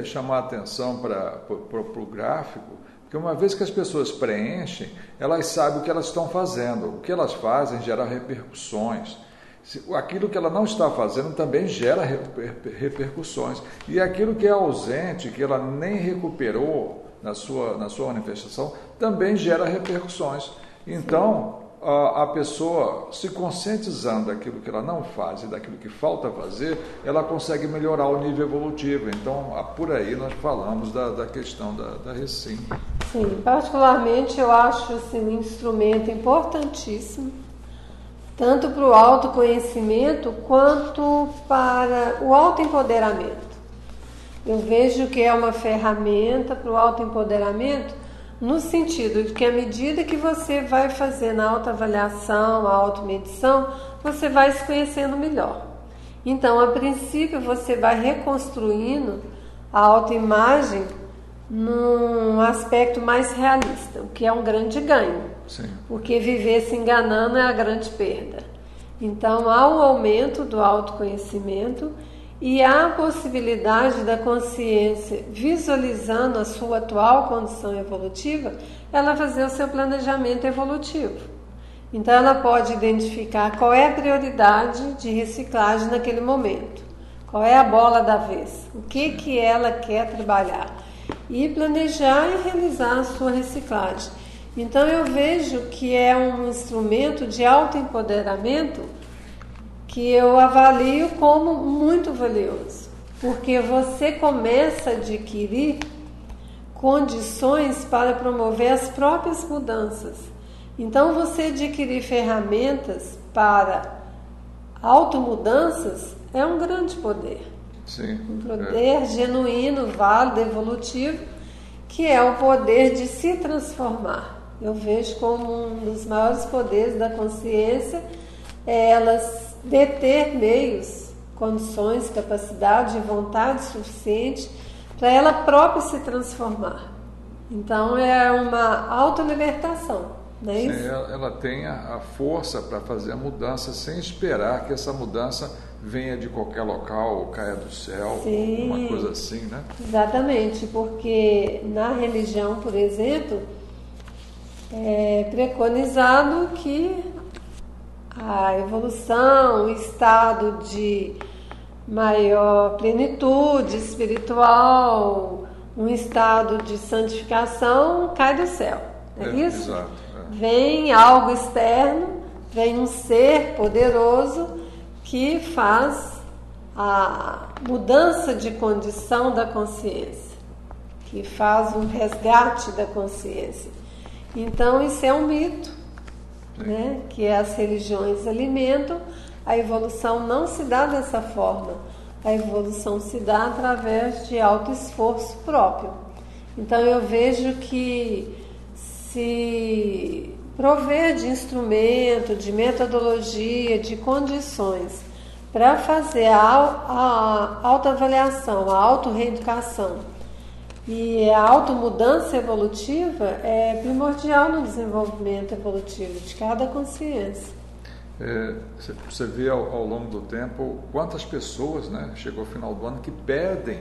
chamar a atenção para o gráfico, porque uma vez que as pessoas preenchem, elas sabem o que elas estão fazendo. O que elas fazem gera repercussões. Aquilo que ela não está fazendo também gera repercussões. E aquilo que é ausente, que ela nem recuperou na sua manifestação, também gera repercussões. Então, a pessoa se conscientizando daquilo que ela não faz e daquilo que falta fazer, ela consegue melhorar o nível evolutivo. Então, por aí nós falamos da questão da Recim. Sim, particularmente eu acho assim, um instrumento importantíssimo, tanto para o autoconhecimento quanto para o autoempoderamento. Eu vejo que é uma ferramenta para o autoempoderamento, no sentido de que à medida que você vai fazendo a autoavaliação, a automedição, você vai se conhecendo melhor. Então, a princípio, você vai reconstruindo a autoimagem num aspecto mais realista, o que é um grande ganho. Sim. Porque viver se enganando é a grande perda. Então, há um aumento do autoconhecimento e há a possibilidade da consciência, visualizando a sua atual condição evolutiva, ela fazer o seu planejamento evolutivo. Então ela pode identificar qual é a prioridade de reciclagem naquele momento, qual é a bola da vez, o que ela quer trabalhar e planejar e realizar a sua reciclagem. Então eu vejo que é um instrumento de autoempoderamento que eu avalio como muito valioso, porque você começa a adquirir condições para promover as próprias mudanças. Então, você adquirir ferramentas para automudanças é um grande poder. Sim, um poder genuíno, válido, evolutivo, que é o poder de se transformar. Eu vejo como um dos maiores poderes da consciência elas deter meios, condições, capacidade e vontade suficiente para ela própria se transformar. Então é uma autolibertação, não é isso? Sim, ela tem a força para fazer a mudança sem esperar que essa mudança venha de qualquer local ou caia do céu, Sim, uma coisa assim, né? Exatamente, porque na religião, por exemplo, é preconizado que a evolução, o estado de maior plenitude espiritual, um estado de santificação cai do céu, é isso? Exato. Vem algo externo, vem um ser poderoso que faz a mudança de condição da consciência, que faz um resgate da consciência. Então isso é um mito, né, que as religiões alimentam. A evolução não se dá dessa forma. A evolução se dá através de autoesforço próprio. Então eu vejo que se prover de instrumento, de metodologia, de condições para fazer a autoavaliação, a autorreeducação e a automudança evolutiva é primordial no desenvolvimento evolutivo de cada consciência. Você vê ao longo do tempo quantas pessoas, né, chegou ao final do ano, que pedem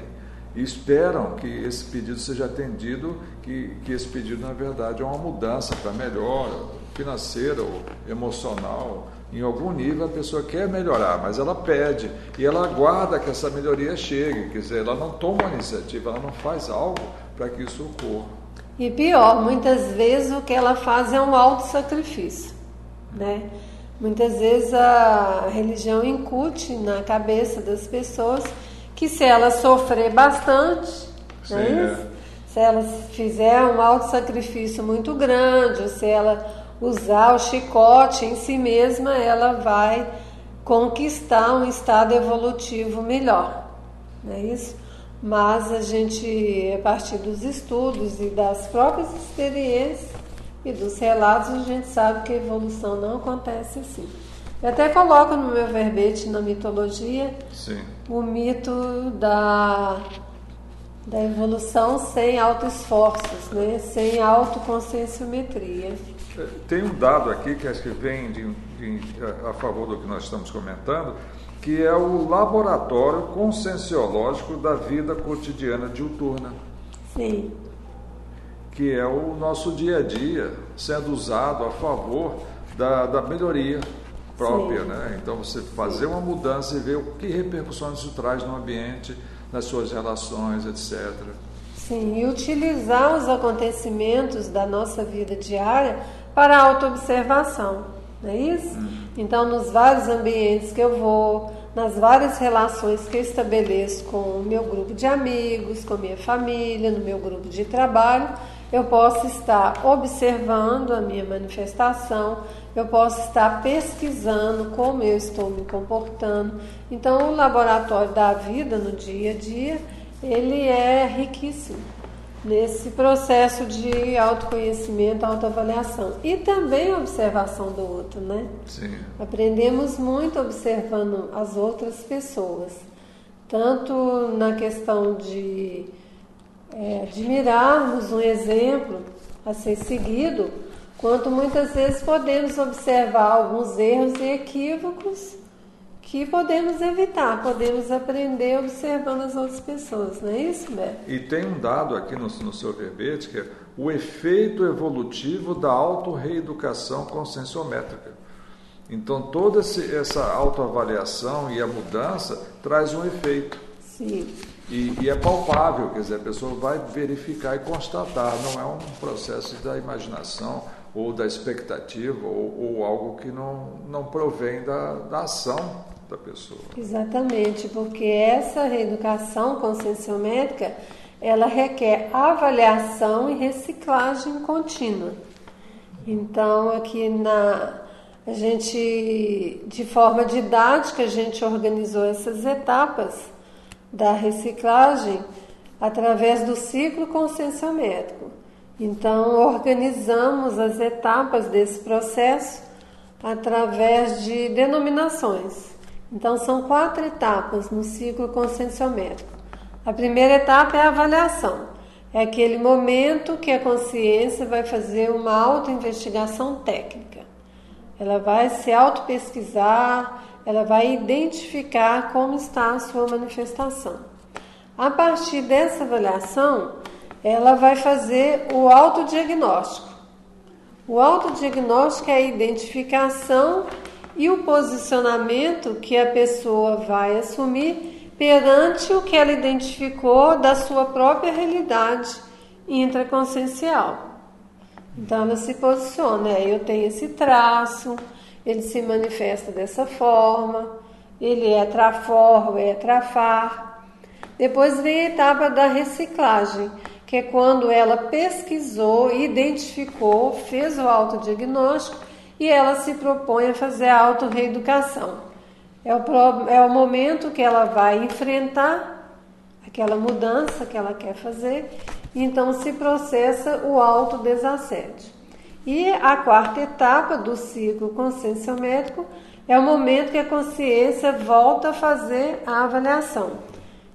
e esperam que esse pedido seja atendido, que esse pedido, na verdade, é uma mudança para melhor, financeira ou emocional. Em algum nível a pessoa quer melhorar, mas ela pede e ela aguarda que essa melhoria chegue, quer dizer, ela não toma uma iniciativa, ela não faz algo para que isso ocorra. E pior, muitas vezes o que ela faz é um autossacrifício, né? Muitas vezes a religião incute na cabeça das pessoas que se ela sofrer bastante, Sim, né? Se ela fizer um autossacrifício muito grande, ou se ela usar o chicote em si mesma, ela vai conquistar um estado evolutivo melhor. não é isso? Mas a gente, a partir dos estudos e das próprias experiências e dos relatos, a gente sabe que a evolução não acontece assim. Eu até coloco no meu verbete, na mitologia, Sim. o mito da evolução sem autoesforços, né? Sem autoconscienciometria. Tem um dado aqui que acho que vem a favor do que nós estamos comentando, que é o laboratório conscienciológico da vida cotidiana diuturna. Sim. Que é o nosso dia a dia sendo usado a favor da melhoria própria, Sim. né? Então você fazer uma mudança e ver o que repercussões isso traz no ambiente, nas suas relações, etc. Sim, e utilizar os acontecimentos da nossa vida diária para a autoobservação, não é isso? Então, nos vários ambientes que eu vou, nas várias relações que eu estabeleço com o meu grupo de amigos, com a minha família, no meu grupo de trabalho, eu posso estar observando a minha manifestação, eu posso estar pesquisando como eu estou me comportando. Então, o laboratório da vida no dia a dia, ele é riquíssimo nesse processo de autoconhecimento, autoavaliação e também a observação do outro, né? Sim. Aprendemos muito observando as outras pessoas, tanto na questão de admirarmos um exemplo a ser seguido, quanto muitas vezes podemos observar alguns erros e equívocos que podemos evitar, podemos aprender observando as outras pessoas, não é isso, Beto? E tem um dado aqui no seu verbete, que é o efeito evolutivo da autorreeducação conscienciométrica. Então, toda essa autoavaliação e a mudança traz um efeito. Sim. E é palpável, quer dizer, a pessoa vai verificar e constatar, não é um processo da imaginação ou da expectativa ou algo que não provém da ação da pessoa. Exatamente, porque essa reeducação conscienciométrica, ela requer avaliação e reciclagem contínua. Então, aqui a gente, de forma didática, a gente organizou essas etapas da reciclagem através do ciclo conscienciométrico. Então, organizamos as etapas desse processo através de denominações. Então, são 4 etapas no ciclo conscienciométrico. A primeira etapa é a avaliação. É aquele momento que a consciência vai fazer uma autoinvestigação técnica. Ela vai se autopesquisar, ela vai identificar como está a sua manifestação. A partir dessa avaliação, ela vai fazer o autodiagnóstico. O autodiagnóstico é a identificação e o posicionamento que a pessoa vai assumir perante o que ela identificou da sua própria realidade intraconsciencial. Então ela se posiciona, eu tenho esse traço, ele se manifesta dessa forma, ele é trafor ou é trafar. Depois vem a etapa da reciclagem, que é quando ela pesquisou, identificou, fez o autodiagnóstico e ela se propõe a fazer a autorreeducação. É o momento que ela vai enfrentar aquela mudança que ela quer fazer, e então se processa o autodesassédio. E a 4ª etapa do ciclo conscienciométrico é o momento que a consciência volta a fazer a avaliação.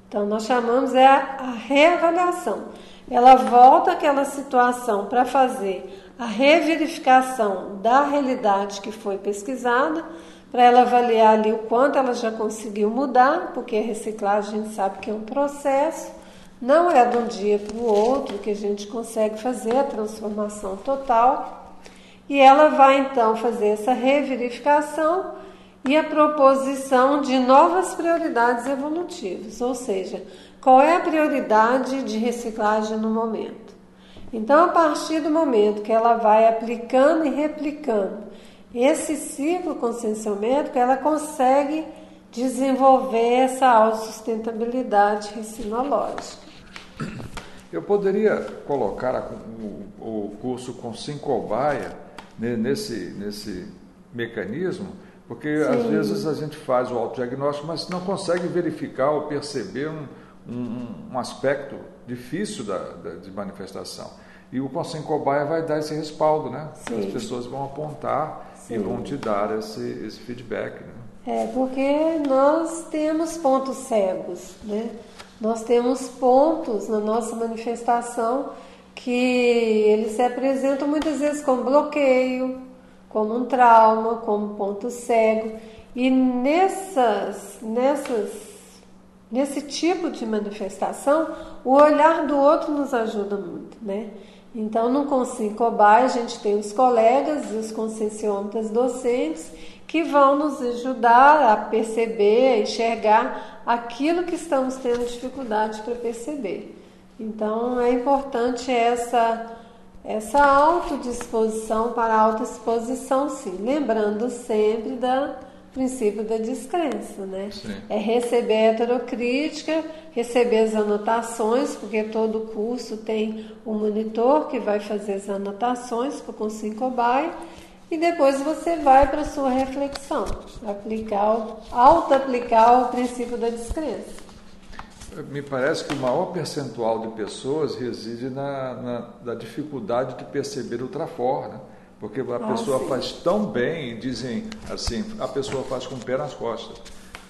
Então nós chamamos a reavaliação. Ela volta àquela situação para fazer a reverificação da realidade que foi pesquisada, para ela avaliar ali o quanto ela já conseguiu mudar, porque a reciclagem a gente sabe que é um processo, não é de um dia para o outro que a gente consegue fazer a transformação total. E ela vai então fazer essa reverificação e a proposição de novas prioridades evolutivas, ou seja, qual é a prioridade de reciclagem no momento. Então, a partir do momento que ela vai aplicando e replicando esse ciclo conscienciométrico, ela consegue desenvolver essa autossustentabilidade racinológica. Eu poderia colocar o curso com 5 Obaia nesse mecanismo, porque às vezes a gente faz o autodiagnóstico, mas não consegue verificar ou perceber um aspecto difícil de manifestação. E o Conselho Cobaia vai dar esse respaldo, né? Sim. As pessoas vão apontar Sim. e vão te dar esse feedback, né? Porque nós temos pontos cegos, né? Nós temos pontos na nossa manifestação que eles se apresentam muitas vezes como bloqueio, como um trauma, como ponto cego. E nesse tipo de manifestação, o olhar do outro nos ajuda muito, né? Então, no Conselho Cobaia, a gente tem os colegas e os conscienciômetras docentes que vão nos ajudar a perceber, a enxergar aquilo que estamos tendo dificuldade para perceber. Então, é importante essa autodisposição para a autoexposição, sim. Lembrando sempre do princípio da descrença, né? Sim. É receber a heterocrítica, receber as anotações, porque todo curso tem um monitor que vai fazer as anotações para o Conselho Cobaia, e depois você vai para a sua reflexão, auto-aplicar o princípio da descrença. Me parece que o maior percentual de pessoas reside na dificuldade de perceber o trafor, né? Porque a pessoa faz tão bem, dizem assim, a pessoa faz com o pé nas costas.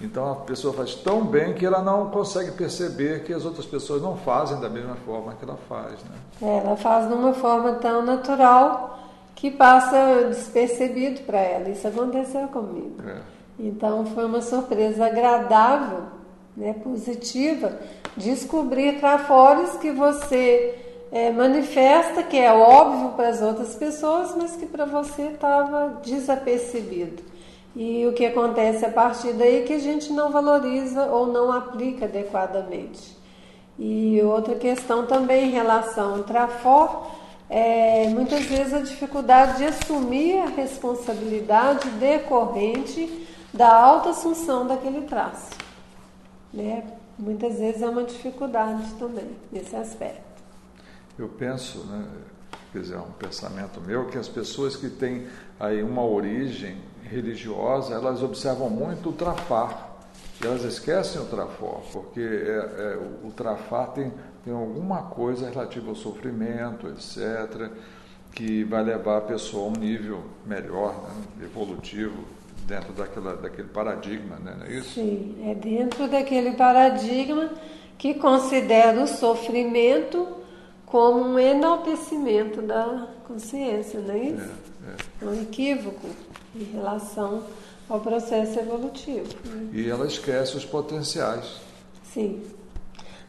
Então a pessoa faz tão bem que ela não consegue perceber que as outras pessoas não fazem da mesma forma que ela faz, né? Ela faz de uma forma tão natural que passa despercebido para ela. Isso aconteceu comigo. Então foi uma surpresa agradável, né, positiva, descobrir trafores que você manifesta, que é óbvio para as outras pessoas, mas que para você estava desapercebido. E o que acontece a partir daí é que a gente não valoriza ou não aplica adequadamente. E outra questão também em relação ao trafor, muitas vezes a dificuldade de assumir a responsabilidade decorrente da autoassunção daquele traço, né? Muitas vezes é uma dificuldade também nesse aspecto. Eu penso, né, quer dizer, é um pensamento meu, que as pessoas que têm aí uma origem religiosa, elas observam muito o trafar, e elas esquecem o trafor, porque o trafar tem alguma coisa relativa ao sofrimento, etc., que vai levar a pessoa a um nível melhor, né, evolutivo, dentro daquele paradigma, né, não é isso? Sim, é dentro daquele paradigma que considera o sofrimento como um enaltecimento da consciência, não é isso? É um equívoco em relação ao processo evolutivo. E ela esquece os potenciais. Sim.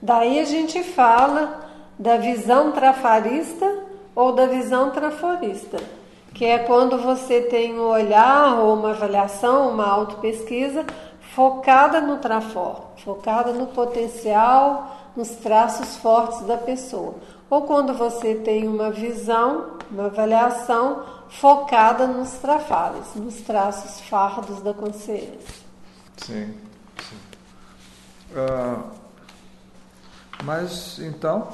Daí a gente fala da visão trafarista ou da visão traforista, que é quando você tem um olhar ou uma avaliação, uma autopesquisa focada no trafor, focada no potencial, nos traços fortes da pessoa. Ou quando você tem uma visão, uma avaliação focada nos trafares, nos traços fardos da consciência. Sim. Mas, então,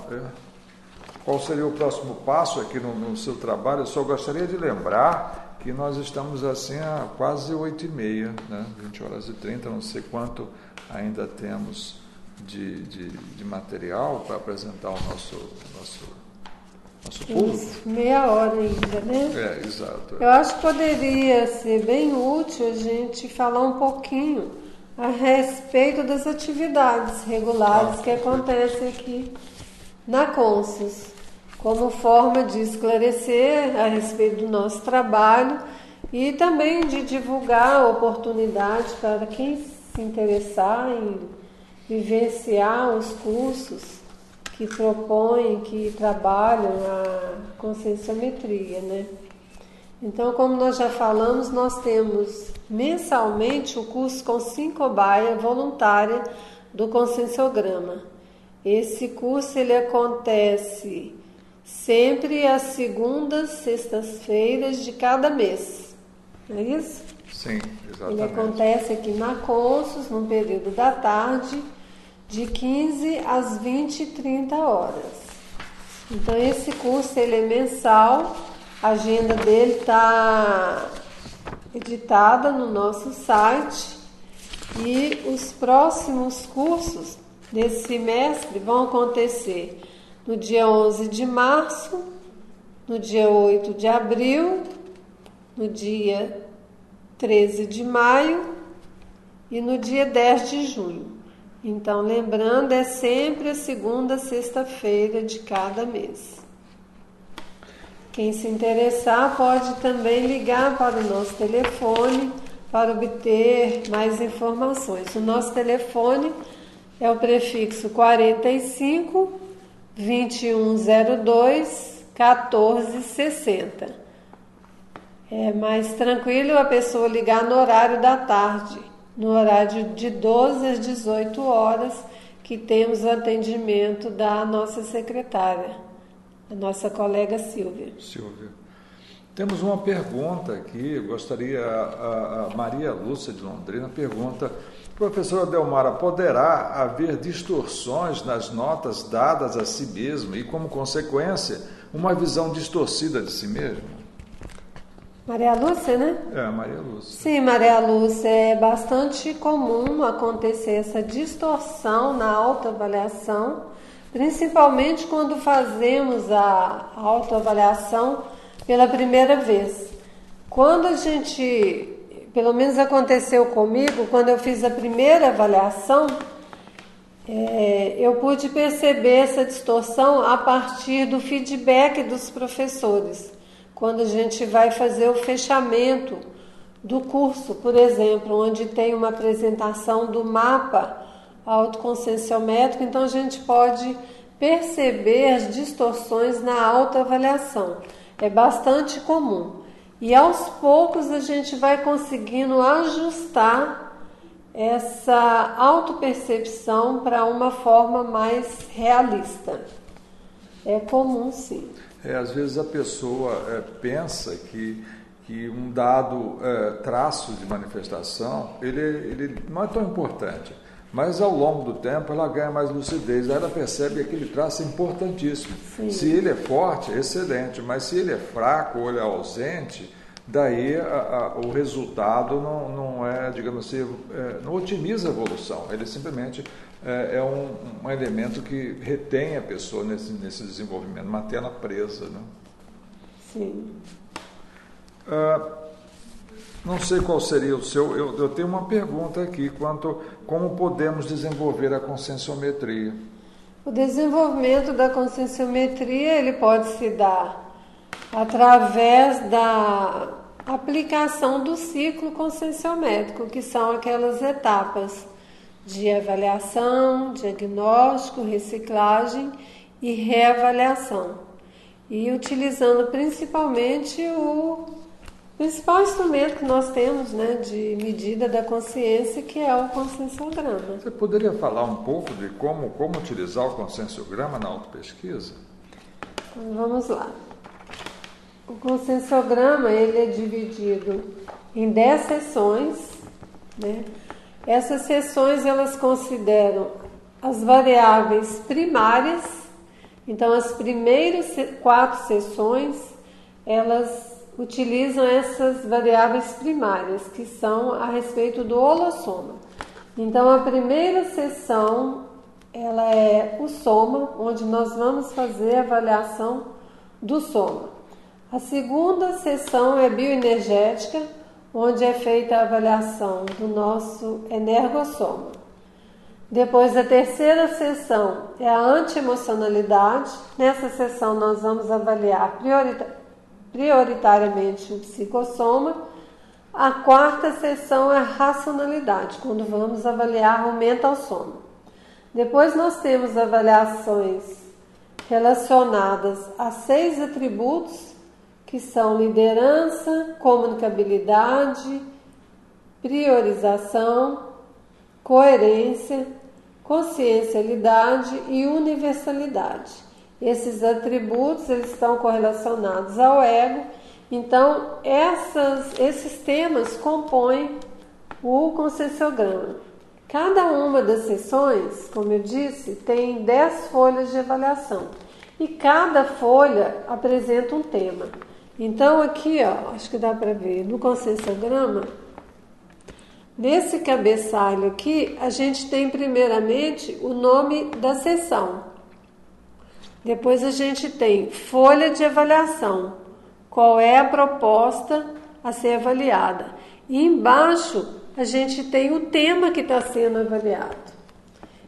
qual seria o próximo passo aqui no seu trabalho? Eu só gostaria de lembrar que nós estamos assim a quase 8h30, né? 20h30, não sei quanto ainda temos de material para apresentar o nosso público. Isso, meia hora ainda, né? Exato. Eu acho que poderia ser bem útil a gente falar um pouquinho a respeito das atividades regulares que acontecem aqui na Conscius, como forma de esclarecer a respeito do nosso trabalho e também de divulgar a oportunidade para quem se interessar em vivenciar os cursos que propõem, que trabalham a conscienciometria, né? Então, como nós já falamos, nós temos mensalmente o curso Conselho Cobaia voluntária do Conscienciograma. Esse curso ele acontece sempre às segundas, sextas-feiras de cada mês. Não é isso? Sim, exatamente. Ele acontece aqui na Conscius, no período da tarde, de 15 às 20h30. Então, esse curso ele é mensal, a agenda dele está editada no nosso site e os próximos cursos desse semestre vão acontecer no dia 11 de março, no dia 8 de abril, no dia 13 de maio e no dia 10 de junho. Então, lembrando, é sempre a segunda sexta-feira de cada mês. Quem se interessar pode também ligar para o nosso telefone para obter mais informações. O nosso telefone é o prefixo 45 2102 1460. É mais tranquilo a pessoa ligar no horário da tarde, no horário de 12 às 18 horas, que temos o atendimento da nossa secretária, a nossa colega Silvia. Temos uma pergunta aqui, gostaria, a Maria Lúcia de Londrina pergunta: professora Delmara, poderá haver distorções nas notas dadas a si mesmo e, como consequência, uma visão distorcida de si mesmo? Maria Lúcia, né? Maria Lúcia. Sim, Maria Lúcia, é bastante comum acontecer essa distorção na autoavaliação, principalmente quando fazemos a autoavaliação pela primeira vez. Quando a gente, pelo menos aconteceu comigo, quando eu fiz a primeira avaliação, eu pude perceber essa distorção a partir do feedback dos professores. Quando a gente vai fazer o fechamento do curso, por exemplo, onde tem uma apresentação do mapa autoconscienciométrico, então a gente pode perceber as distorções na autoavaliação. É bastante comum. E aos poucos a gente vai conseguindo ajustar essa autopercepção para uma forma mais realista. É comum, sim. Às vezes a pessoa pensa que um dado traço de manifestação ele não é tão importante, mas ao longo do tempo ela ganha mais lucidez, ela percebe que aquele traço é importantíssimo. Sim. Se ele é forte, é excelente, mas se ele é fraco ou ele é ausente, daí o resultado não é, digamos assim, não otimiza a evolução, ele simplesmente é um elemento que retém a pessoa nesse desenvolvimento, mantém ela presa, né? Sim. Não sei qual seria o seu. Eu tenho uma pergunta aqui quanto como podemos desenvolver a conscienciometria. O desenvolvimento da conscienciometria ele pode se dar através da aplicação do ciclo conscienciométrico, que são aquelas etapas de avaliação, diagnóstico, reciclagem e reavaliação. E utilizando principalmente o principal instrumento que nós temos, né, de medida da consciência, que é o conscienciograma. Você poderia falar um pouco de como utilizar o conscienciograma na autopesquisa? Então, vamos lá. O conscienciograma ele é dividido em 10 sessões, né? Essas sessões elas consideram as variáveis primárias. Então, as primeiras 4 sessões elas utilizam essas variáveis primárias, que são a respeito do holossoma. Então, a primeira sessão ela é o soma, onde nós vamos fazer a avaliação do soma. A segunda sessão é bioenergética, onde é feita a avaliação do nosso energossoma. Depois, a terceira sessão é a antiemocionalidade. Nessa sessão, nós vamos avaliar prioritariamente o psicossoma. A quarta sessão é a racionalidade, quando vamos avaliar o mental soma. Depois, nós temos avaliações relacionadas a 6 atributos, que são liderança, comunicabilidade, priorização, coerência, consciencialidade e universalidade. Esses atributos eles estão correlacionados ao ego. Então, esses temas compõem o conscienciograma. Cada uma das sessões, como eu disse, tem 10 folhas de avaliação. E cada folha apresenta um tema. Então, aqui, acho que dá para ver, no conscienciograma, Nesse cabeçalho aqui, a gente tem primeiramente o nome da sessão. Depois a gente tem folha de avaliação. Qual é a proposta a ser avaliada? E embaixo a gente tem o tema que está sendo avaliado.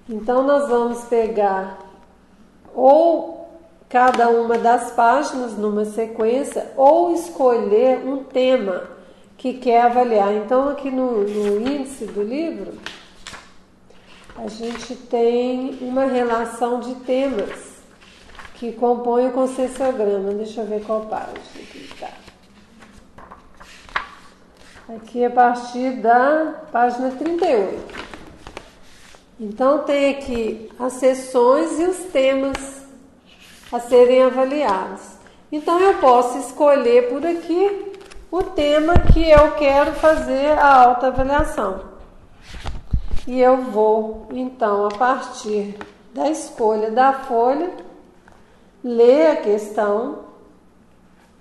Então nós vamos pegar ou cada uma das páginas numa sequência ou escolher um tema que quer avaliar. Então aqui no índice do livro a gente tem uma relação de temas que compõem o conscienciograma. Deixa eu ver qual página que está. Aqui a partir da página 38. Então tem aqui as sessões e os temas a serem avaliados. Então eu posso escolher por aqui o tema que eu quero fazer a autoavaliação. E eu vou, então, a partir da escolha da folha, ler a questão,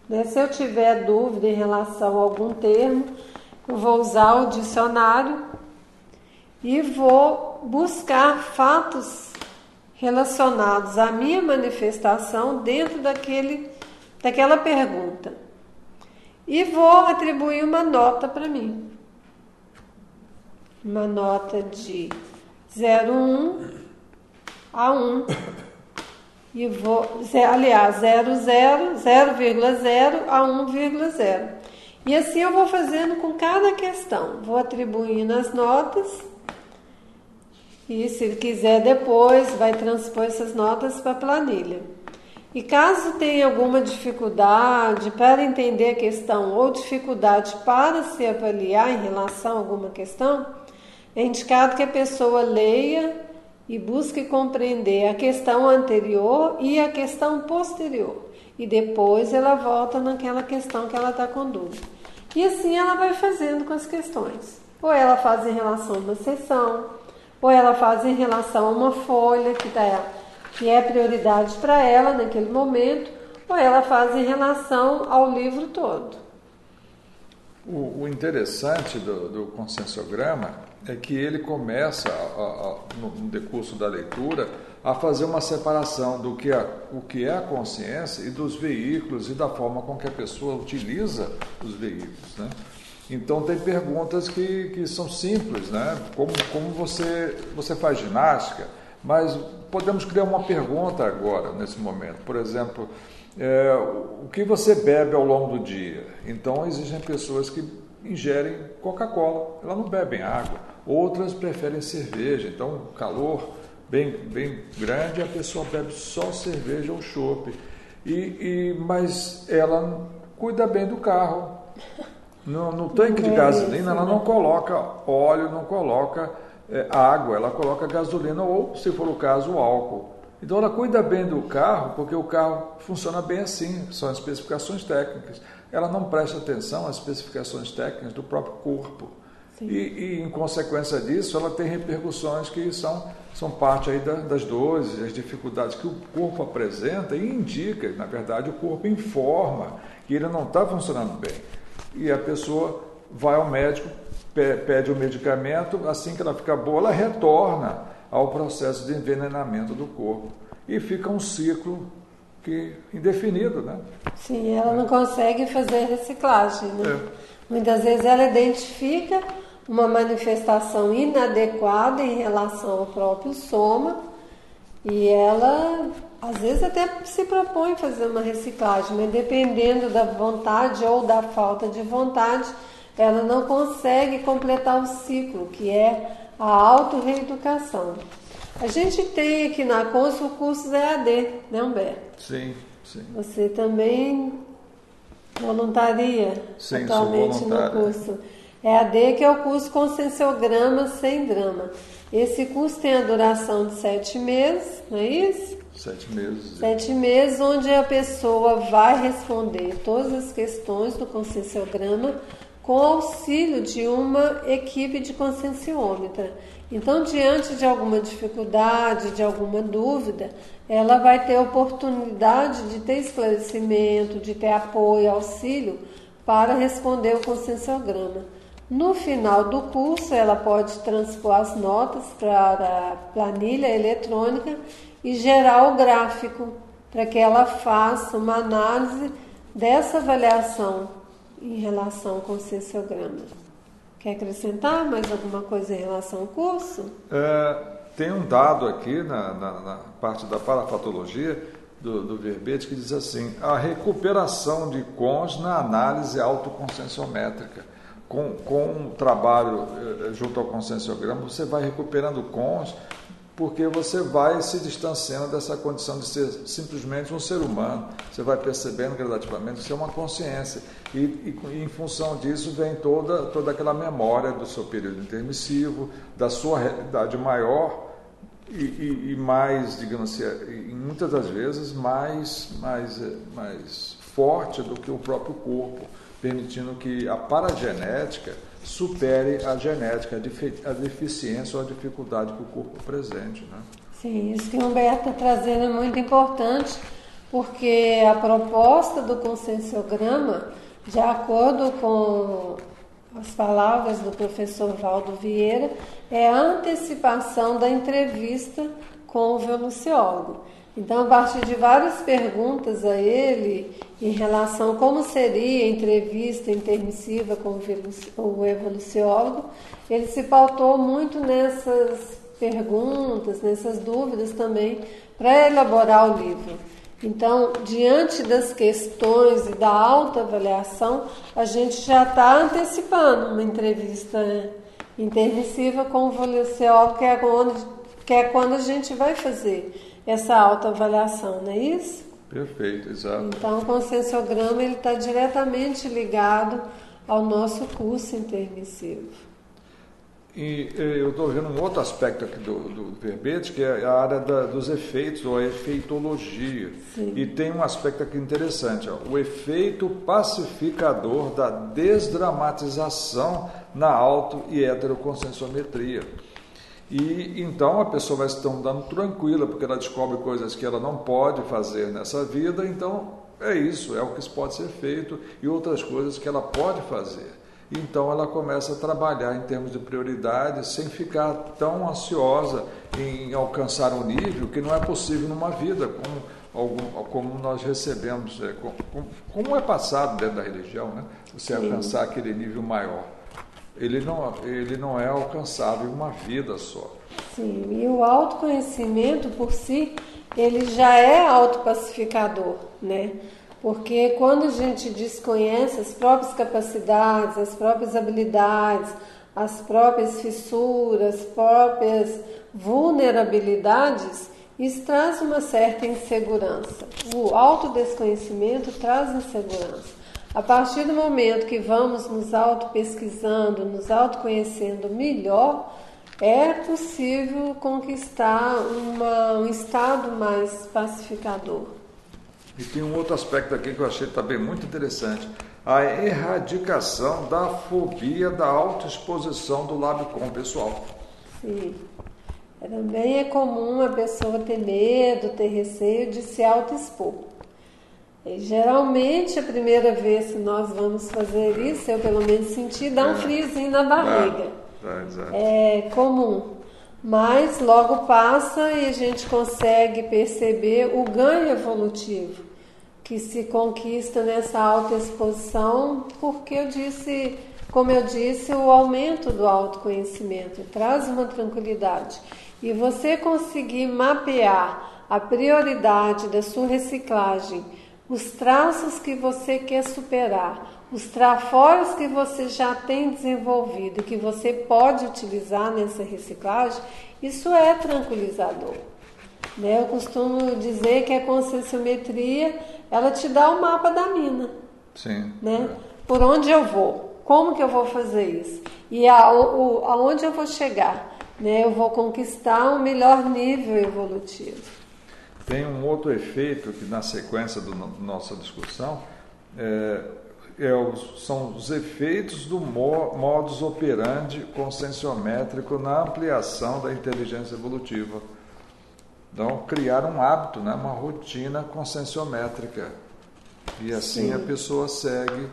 né? Se eu tiver dúvida em relação a algum termo, eu vou usar o dicionário e vou buscar fatos relacionados à minha manifestação dentro daquela pergunta. E vou atribuir uma nota para mim. Uma nota de 0,1 a 1. E vou, aliás, 0,0 a 1,0. E assim eu vou fazendo com cada questão. Vou atribuindo as notas. E se quiser depois, vai transpor essas notas para a planilha. E caso tenha alguma dificuldade para entender a questão ou dificuldade para se avaliar em relação a alguma questão, é indicado que a pessoa leia e busque compreender a questão anterior e a questão posterior. E depois ela volta naquela questão que ela está com dúvida. E assim ela vai fazendo com as questões. Ou ela faz em relação a uma sessão, ou ela faz em relação a uma folha que é prioridade para ela naquele momento, ou ela faz em relação ao livro todo. O interessante do conscienciograma é que ele começa, no decurso da leitura, a fazer uma separação do que o que é a consciência e dos veículos e da forma com que a pessoa utiliza os veículos, né? Então tem perguntas que são simples, né? Como você faz ginástica, mas podemos criar uma pergunta agora, nesse momento. Por exemplo, o que você bebe ao longo do dia? Então existem pessoas que ingerem Coca-Cola, elas não bebem água. Outras preferem cerveja, então calor bem grande, a pessoa bebe só cerveja ou chopp. Mas ela cuida bem do carro. No tanque de gasolina, ela não coloca óleo, não coloca água, ela coloca gasolina ou, se for o caso, o álcool. Então ela cuida bem do carro, porque o carro funciona bem assim, são as especificações técnicas. Ela não presta atenção às especificações técnicas do próprio corpo. E em consequência disso, ela tem repercussões que são parte aí das dores, as dificuldades que o corpo apresenta e indica, na verdade, o corpo informa que ele não está funcionando bem. E a pessoa vai ao médico, pede o medicamento, assim que ela fica boa, ela retorna ao processo de envenenamento do corpo. E fica um ciclo indefinido, né? Sim, ela não consegue fazer reciclagem, né? Muitas vezes ela identifica uma manifestação inadequada em relação ao próprio soma e ela, às vezes, até se propõe fazer uma reciclagem, mas dependendo da vontade ou da falta de vontade, ela não consegue completar o ciclo, que é a autorreeducação. A gente tem aqui na Cons o curso EAD, né, Humberto? Sim. Você também voluntaria atualmente no curso EAD, que é o curso Conscienciograma Sem Drama. Esse curso tem a duração de 7 meses, não é isso? 7 meses. 7 meses, onde a pessoa vai responder todas as questões do conscienciograma com auxílio de uma equipe de conscienciômetra. Então, diante de alguma dificuldade, de alguma dúvida, ela vai ter oportunidade de ter esclarecimento, de ter apoio, auxílio para responder o conscienciograma. No final do curso, ela pode transpor as notas para a planilha eletrônica e gerar o gráfico para que ela faça uma análise dessa avaliação em relação com o conscienciograma. Quer acrescentar mais alguma coisa em relação ao curso? Tem um dado aqui na parte da parafatologia do verbete que diz assim: a recuperação de cons na análise autoconscienciométrica. Com o trabalho junto ao conscienciograma, você vai recuperando cons, porque você vai se distanciando dessa condição de ser simplesmente um ser humano. Você vai percebendo gradativamente que você é uma consciência. E em função disso vem toda aquela memória do seu período intermissivo, da sua realidade maior e mais, digamos assim, e muitas das vezes mais forte do que o próprio corpo, permitindo que a paragenética supere a genética, a deficiência ou a dificuldade que o corpo apresente, né? Sim, isso que o Humberto está trazendo é muito importante, porque a proposta do conscienciograma, de acordo com as palavras do professor Valdo Vieira, é a antecipação da entrevista com o veluciólogo. Então, a partir de várias perguntas a ele em relação a como seria a entrevista intermissiva com o evoluciólogo, ele se pautou muito nessas perguntas, nessas dúvidas também, para elaborar o livro. Então, diante das questões e da autoavaliação, a gente já está antecipando uma entrevista intermissiva com o evoluciólogo, que é quando a gente vai fazer essa autoavaliação, não é isso? Perfeito, exato. Então, o conscienciograma está diretamente ligado ao nosso curso intermissivo. E eu estou vendo um outro aspecto aqui do verbete, que é a área dos efeitos, ou a efeitologia. Sim. E tem um aspecto aqui interessante, ó, o efeito pacificador da desdramatização na auto- e heteroconscienciometria. E então a pessoa vai se tornando tranquila, porque ela descobre coisas que ela não pode fazer nessa vida, então é isso, é o que pode ser feito, e outras coisas que ela pode fazer. Então ela começa a trabalhar em termos de prioridades, sem ficar tão ansiosa em alcançar um nível que não é possível numa vida, como nós recebemos, como é passado dentro da religião, né? Você alcançar aquele nível maior. Ele não é alcançável em uma vida só. Sim, e o autoconhecimento por si, ele já é autopacificador, né? Porque quando a gente desconhece as próprias capacidades, as próprias habilidades, as próprias fissuras, as próprias vulnerabilidades, isso traz uma certa insegurança. O autodesconhecimento traz insegurança. A partir do momento que vamos nos auto-pesquisando, nos autoconhecendo melhor, é possível conquistar um estado mais pacificador. E tem um outro aspecto aqui que eu achei também muito interessante, a erradicação da fobia da autoexposição do Labicon pessoal. Sim. Também é comum a pessoa ter medo, ter receio de se autoexpor. E, geralmente, a primeira vez que nós vamos fazer isso, eu pelo menos senti, dá um friozinho na barriga. É comum. Mas logo passa e a gente consegue perceber o ganho evolutivo que se conquista nessa autoexposição, porque como eu disse, o aumento do autoconhecimento traz uma tranquilidade. E você conseguir mapear a prioridade da sua reciclagem, os traços que você quer superar, os trafores que você já tem desenvolvido e que você pode utilizar nessa reciclagem, isso é tranquilizador. Eu costumo dizer que a conscienciometria, ela te dá o mapa da mina. Sim. Né? Por onde eu vou? Como que eu vou fazer isso? E aonde eu vou chegar? Eu vou conquistar um melhor nível evolutivo. Tem um outro efeito que, na sequência da nossa discussão, são os efeitos do modus operandi conscienciométrico na ampliação da inteligência evolutiva. Então, criar um hábito, uma rotina conscienciométrica. E assim a pessoa segue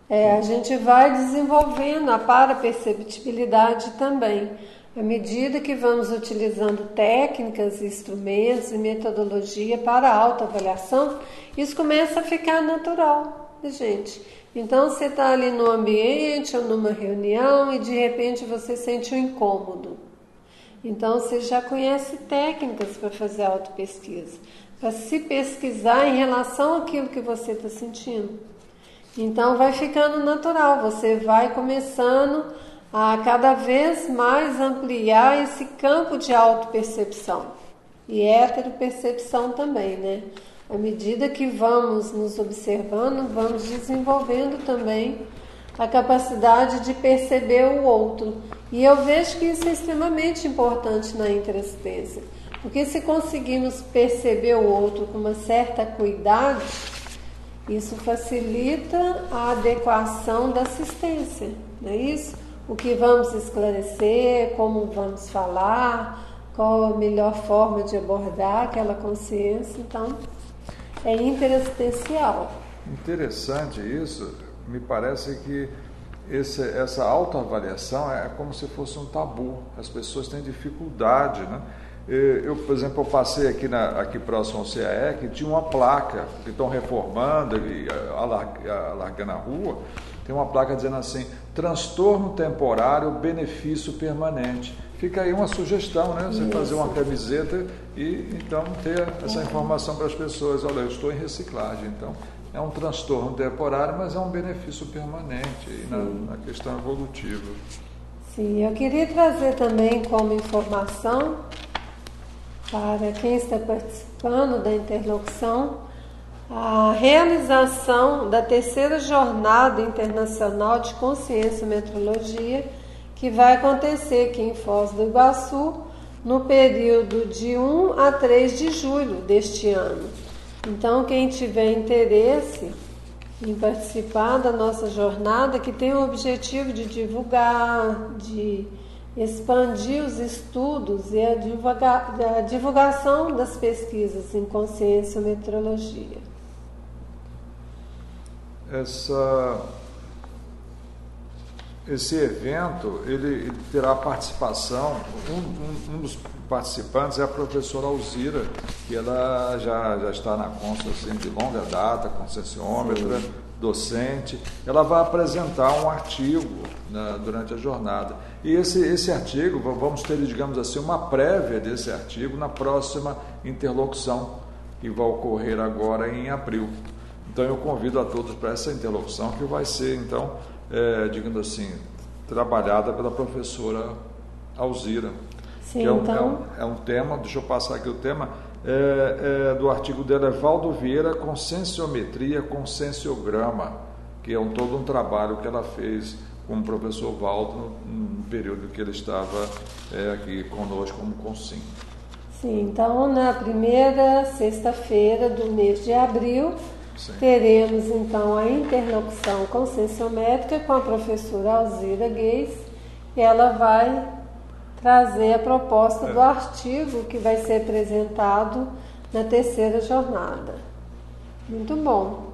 A gente vai desenvolvendo a paraperceptibilidade também. À medida que vamos utilizando técnicas, instrumentos e metodologia para a autoavaliação, isso começa a ficar natural, gente. Então, você está ali no ambiente ou numa reunião e de repente você sente um incômodo. Então, você já conhece técnicas para fazer autopesquisa, para se pesquisar em relação àquilo que você está sentindo. Então, vai ficando natural, você vai começando a cada vez mais ampliar esse campo de autopercepção e heteropercepção também, né? À medida que vamos nos observando, vamos desenvolvendo também a capacidade de perceber o outro. E eu vejo que isso é extremamente importante na interassistência, porque se conseguirmos perceber o outro com uma certa acuidade, isso facilita a adequação da assistência, não é isso? O que vamos esclarecer, como vamos falar, qual a melhor forma de abordar aquela consciência. Então, é interassistencial. Interessante isso. Me parece que essa autoavaliação é como se fosse um tabu. As pessoas têm dificuldade, né? Eu, por exemplo, eu passei aqui próximo ao CAE, que tinha uma placa, que estão reformando e alargando a rua, tem uma placa dizendo assim: transtorno temporário, benefício permanente. Fica aí uma sugestão, né? Você fazer uma camiseta e então ter essa informação para as pessoas: olha, eu estou em reciclagem, então é um transtorno temporário, mas é um benefício permanente na questão evolutiva. Sim, eu queria trazer também como informação para quem está participando da interlocução a realização da 3ª Jornada Internacional de Consciência e Metrologia, que vai acontecer aqui em Foz do Iguaçu no período de 1 a 3 de julho deste ano. Então, quem tiver interesse em participar da nossa jornada, que tem o objetivo de divulgar, de expandir os estudos e a divulgação das pesquisas em consciência e metrologia. Esse evento ele terá participação, um dos participantes é a professora Alzira, que ela já está na Consul assim, de longa data, conscienciômetra, docente. Ela vai apresentar um artigo durante a jornada. E esse artigo, vamos ter, digamos assim, uma prévia desse artigo na próxima interlocução, que vai ocorrer agora em abril. Então eu convido a todos para essa interlocução, que vai ser, então, digamos assim, trabalhada pela professora Alzira. Sim, que então... é um tema, deixa eu passar aqui o tema, do artigo dela, Valdo Vieira, Conscienciometria, Conscienciograma, que é todo um trabalho que ela fez com o professor Valdo no período que ele estava aqui conosco como consim. Sim, então na primeira sexta-feira do mês de abril, sim, teremos então a interlocução conscienciométrica com a professora Alzira Gueis, e ela vai trazer a proposta do artigo que vai ser apresentado na 3ª jornada. Muito bom.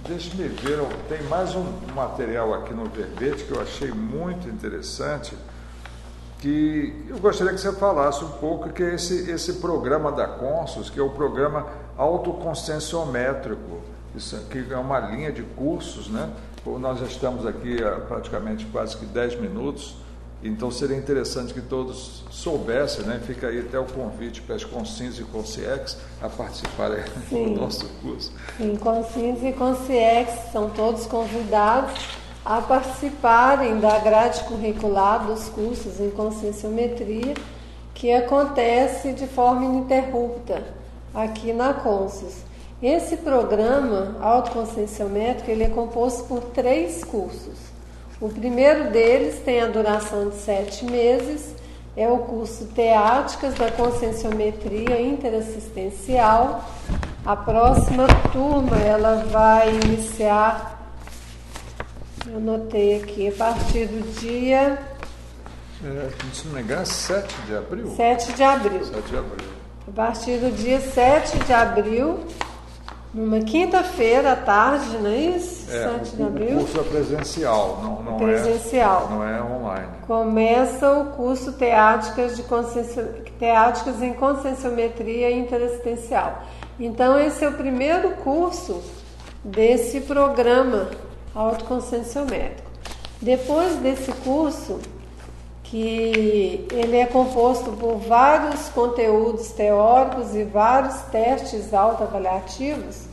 Deixe-me ver, tem mais um material aqui no verbete que eu achei muito interessante, que eu gostaria que você falasse um pouco, que é esse programa da Consus, que é o programa autoconscienciométrico, que é uma linha de cursos, né? Nós já estamos aqui há praticamente quase que 10 minutos, então seria interessante que todos soubessem, né? Fica aí até o convite para as Consins e Consciex a participarem do nosso curso. Sim, Consins e Consciex são todos convidados a participarem da grade curricular dos cursos em conscienciometria, que acontece de forma ininterrupta aqui na Consus. Esse programa autoconscienciométrico, ele é composto por 3 cursos. O primeiro deles tem a duração de 7 meses, é o curso Teáticas da Conscienciometria Interassistencial. A próxima turma, ela vai iniciar, eu anotei aqui, a partir do dia... se não me engano, 7 de abril? 7 de abril. 7 de abril. A partir do dia 7 de abril, numa quinta-feira à tarde, não é isso? 7 de abril. O curso é presencial, não presencial. Não é online. Começa o curso Teáticas em Conscienciometria Interassistencial. Então, esse é o primeiro curso desse programa autoconscienciométrico. Depois desse curso, que ele é composto por vários conteúdos teóricos e vários testes autoavaliativos,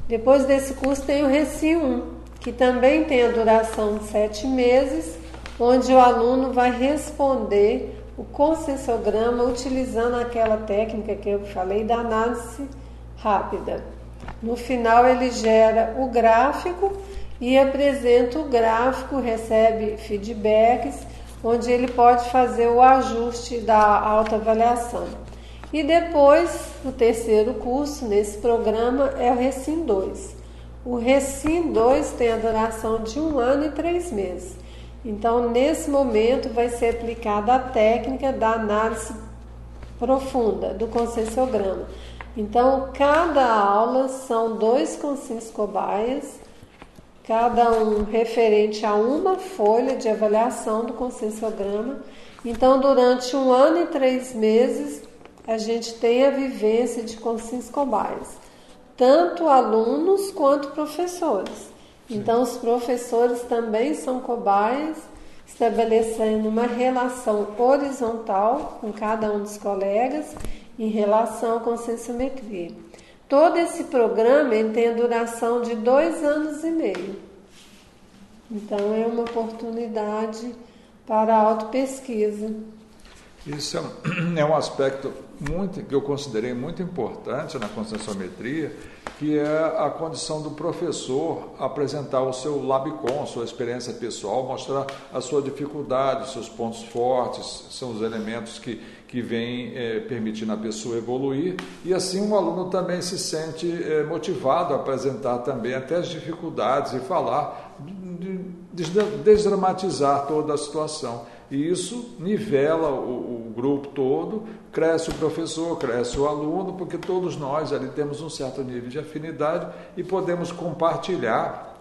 depois desse curso tem o Recim 1, que também tem a duração de 7 meses, onde o aluno vai responder o conscienciograma utilizando aquela técnica que eu falei da análise rápida. No final ele gera o gráfico e apresenta o gráfico, recebe feedbacks, onde ele pode fazer o ajuste da autoavaliação. E depois, o terceiro curso nesse programa é o Recim 2. O Recim 2 tem a duração de 1 ano e 3 meses. Então, nesse momento, vai ser aplicada a técnica da análise profunda do conscienciograma. Então, cada aula são 2 consciências cobaias, cada um referente a uma folha de avaliação do conscienciograma. Então, durante 1 ano e 3 meses, a gente tem a vivência de consciências cobaias, tanto alunos quanto professores. Então, os professores também são cobaias, estabelecendo uma relação horizontal com cada um dos colegas em relação à conscienciometria. Todo esse programa ele tem a duração de 2 anos e meio. Então, é uma oportunidade para a autopesquisa. Isso é um aspecto que eu considerei muito importante na conscienciometria, que é a condição do professor apresentar o seu labicon, sua experiência pessoal, mostrar a sua dificuldade, os seus pontos fortes, são os elementos que vêm permitindo a pessoa evoluir, e assim o aluno também se sente motivado a apresentar também até as dificuldades e falar, desdramatizar toda a situação. E isso nivela o grupo todo, cresce o professor, cresce o aluno, porque todos nós ali temos um certo nível de afinidade e podemos compartilhar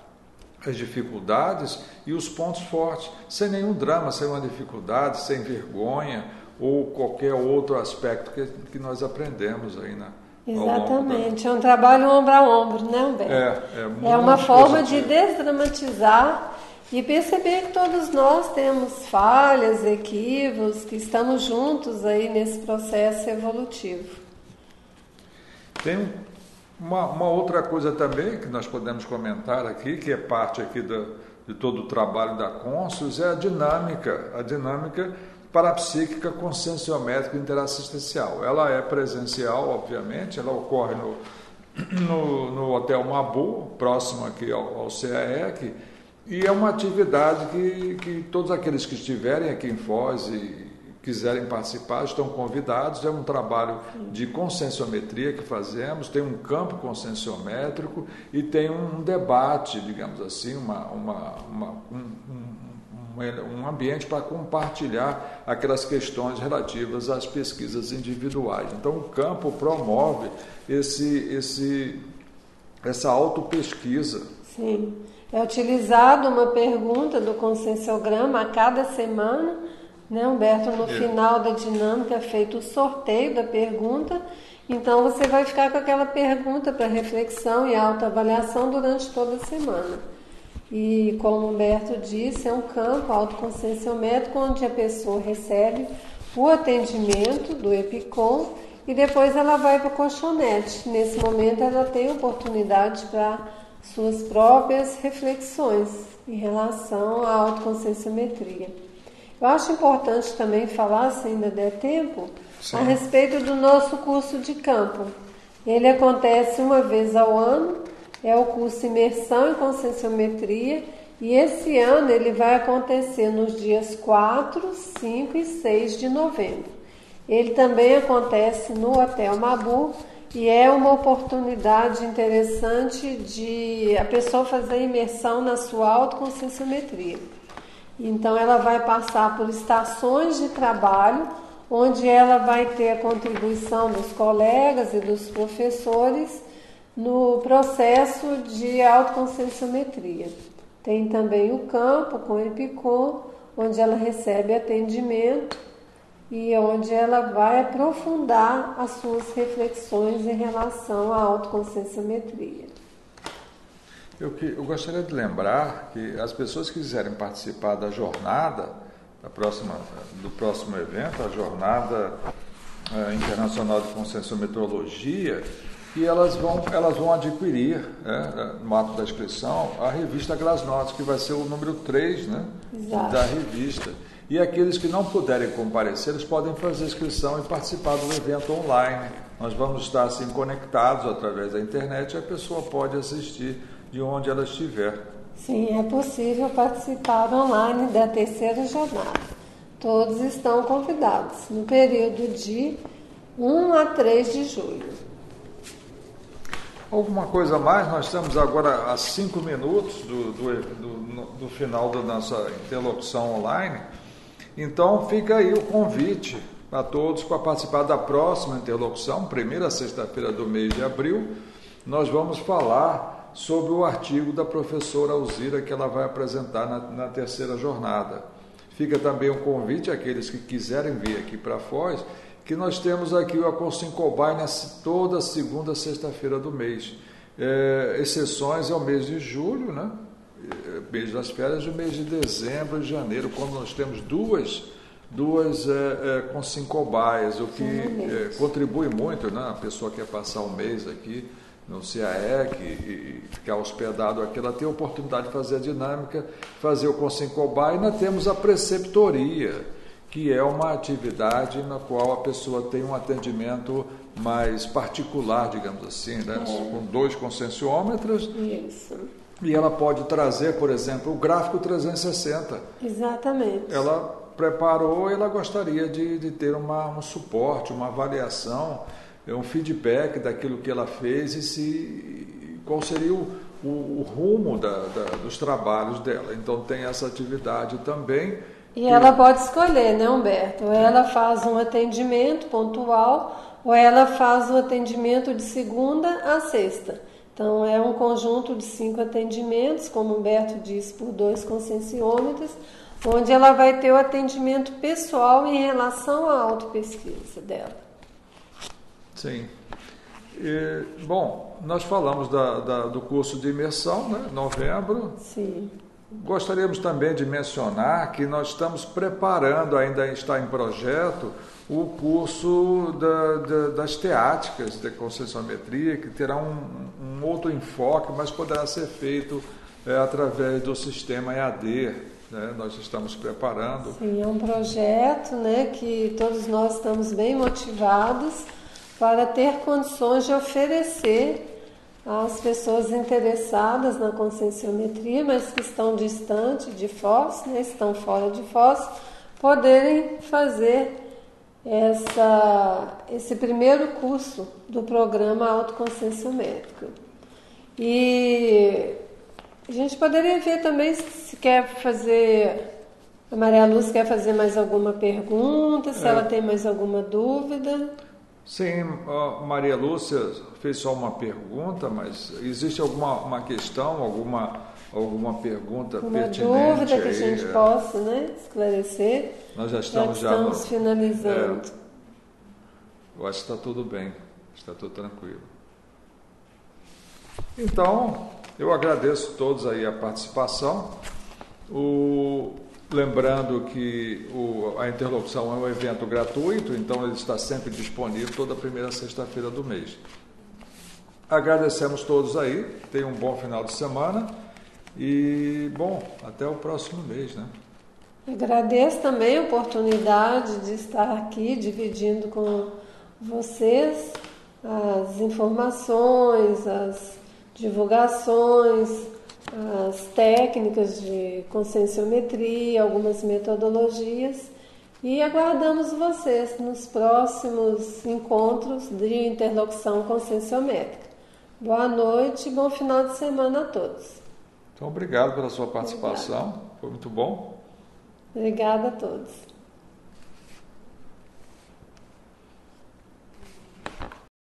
as dificuldades e os pontos fortes, sem nenhum drama, sem uma dificuldade, sem vergonha ou qualquer outro aspecto que nós aprendemos aí Exatamente, é um trabalho ombro a ombro, né, Humberto? É uma forma de desdramatizar e perceber que todos nós temos falhas, equívocos, que estamos juntos aí nesse processo evolutivo. Tem uma outra coisa também que nós podemos comentar aqui, que é parte aqui de todo o trabalho da Conscius, é a dinâmica parapsíquica conscienciométrica interassistencial. Ela é presencial, obviamente, ela ocorre no Hotel Mabu, próximo aqui ao CAEC, e é uma atividade que todos aqueles que estiverem aqui em Foz e quiserem participar estão convidados. É um trabalho de conscienciometria que fazemos, tem um campo conscienciométrico e tem um debate, digamos assim, um ambiente para compartilhar aquelas questões relativas às pesquisas individuais. Então, o campo promove essa autopesquisa. Sim. É utilizado uma pergunta do conscienciograma a cada semana, né, Humberto? No final da dinâmica é feito o sorteio da pergunta, então você vai ficar com aquela pergunta para reflexão e autoavaliação durante toda a semana. E como o Humberto disse, é um campo autoconscienciométrico onde a pessoa recebe o atendimento do EPICOM e depois ela vai para o colchonete. Nesse momento ela tem oportunidade para suas próprias reflexões em relação à autoconscienciometria. Eu acho importante também falar, se ainda der tempo, a respeito do nosso curso de campo. Ele acontece uma vez ao ano, é o curso Imersão em Conscienciometria, e esse ano ele vai acontecer nos dias 4, 5 e 6 de novembro. Ele também acontece no Hotel Mabu, e é uma oportunidade interessante de a pessoa fazer imersão na sua autoconscienciometria. Então, ela vai passar por estações de trabalho, onde ela vai ter a contribuição dos colegas e dos professores no processo de autoconscienciometria. Tem também o campo com EPICOM, onde ela recebe atendimento e onde ela vai aprofundar as suas reflexões em relação à autoconscienciometria. Eu gostaria de lembrar que as pessoas que quiserem participar da jornada, do próximo evento, a Jornada Internacional de Conscienciometrologia, e elas vão adquirir, no ato da inscrição, a revista Glasnost, que vai ser o número 3, né, da revista. E aqueles que não puderem comparecer, eles podem fazer inscrição e participar do evento online. Nós vamos estar assim conectados através da internet e a pessoa pode assistir de onde ela estiver. Sim, é possível participar online da terceira jornada. Todos estão convidados no período de 1 a 3 de julho. Alguma coisa a mais? Nós estamos agora a 5 minutos do final da nossa interlocução online. Então fica aí o convite a todos para participar da próxima interlocução, primeira sexta-feira do mês de abril. Nós vamos falar sobre o artigo da professora Alzira que ela vai apresentar na terceira jornada. Fica também um convite àqueles que quiserem vir aqui para Foz, que nós temos aqui o Aconsincobai toda segunda sexta-feira do mês. Exceções é o mês de julho, né? Mês das férias, e o mês de dezembro e janeiro, quando nós temos duas Consincobaias, o que contribui muito, né? A pessoa quer passar um mês aqui no CAEC e ficar hospedado aqui, ela tem a oportunidade de fazer a dinâmica, fazer o Consincobai, e nós temos a preceptoria, que é uma atividade na qual a pessoa tem um atendimento mais particular, digamos assim, né? Com 2 conscienciômetros. Isso. E ela pode trazer, por exemplo, o gráfico 360. Exatamente. Ela preparou e ela gostaria de ter um suporte, uma avaliação, um feedback daquilo que ela fez e qual seria o rumo dos trabalhos dela. Então tem essa atividade também. E ela pode escolher, né, Humberto? Ou ela faz um atendimento pontual, ou ela faz o atendimento de segunda a sexta. Então, é um conjunto de 5 atendimentos, como o Humberto disse, por 2 conscienciômetros, onde ela vai ter o atendimento pessoal em relação à autopesquisa dela. Sim. Bom, nós falamos do curso de imersão, né, novembro. Sim. Gostaríamos também de mencionar que nós estamos preparando, ainda está em projeto, o curso das teáticas de conscienciometria, que terá um outro enfoque, mas poderá ser feito através do sistema EAD. Né? Nós estamos preparando. Sim, é um projeto, né, que todos nós estamos bem motivados para ter condições de oferecer às pessoas interessadas na conscienciometria, mas que estão distante de Foz, né, estão fora de Foz, poderem fazer esse primeiro curso do programa autoconscienciométrico. E a gente poderia ver também se quer fazer, a Maria Lúcia quer fazer mais alguma pergunta, se ela tem mais alguma dúvida. Sim, a Maria Lúcia fez só uma pergunta, mas existe alguma questão, alguma pergunta pertinente? Uma dúvida que a gente possa, né, esclarecer? Nós já estamos finalizando. Eu acho que está tudo bem, está tudo tranquilo. Então, eu agradeço a todos aí a participação. Lembrando que a interlocução é um evento gratuito, então ele está sempre disponível toda primeira sexta-feira do mês. Agradecemos todos aí, tenham um bom final de semana e, bom, até o próximo mês, né? Agradeço também a oportunidade de estar aqui dividindo com vocês as informações, as divulgações, as técnicas de conscienciometria, algumas metodologias, e aguardamos vocês nos próximos encontros de interlocução conscienciométrica. Boa noite e bom final de semana a todos. Então, obrigado pela sua participação, foi muito bom. Obrigada a todos.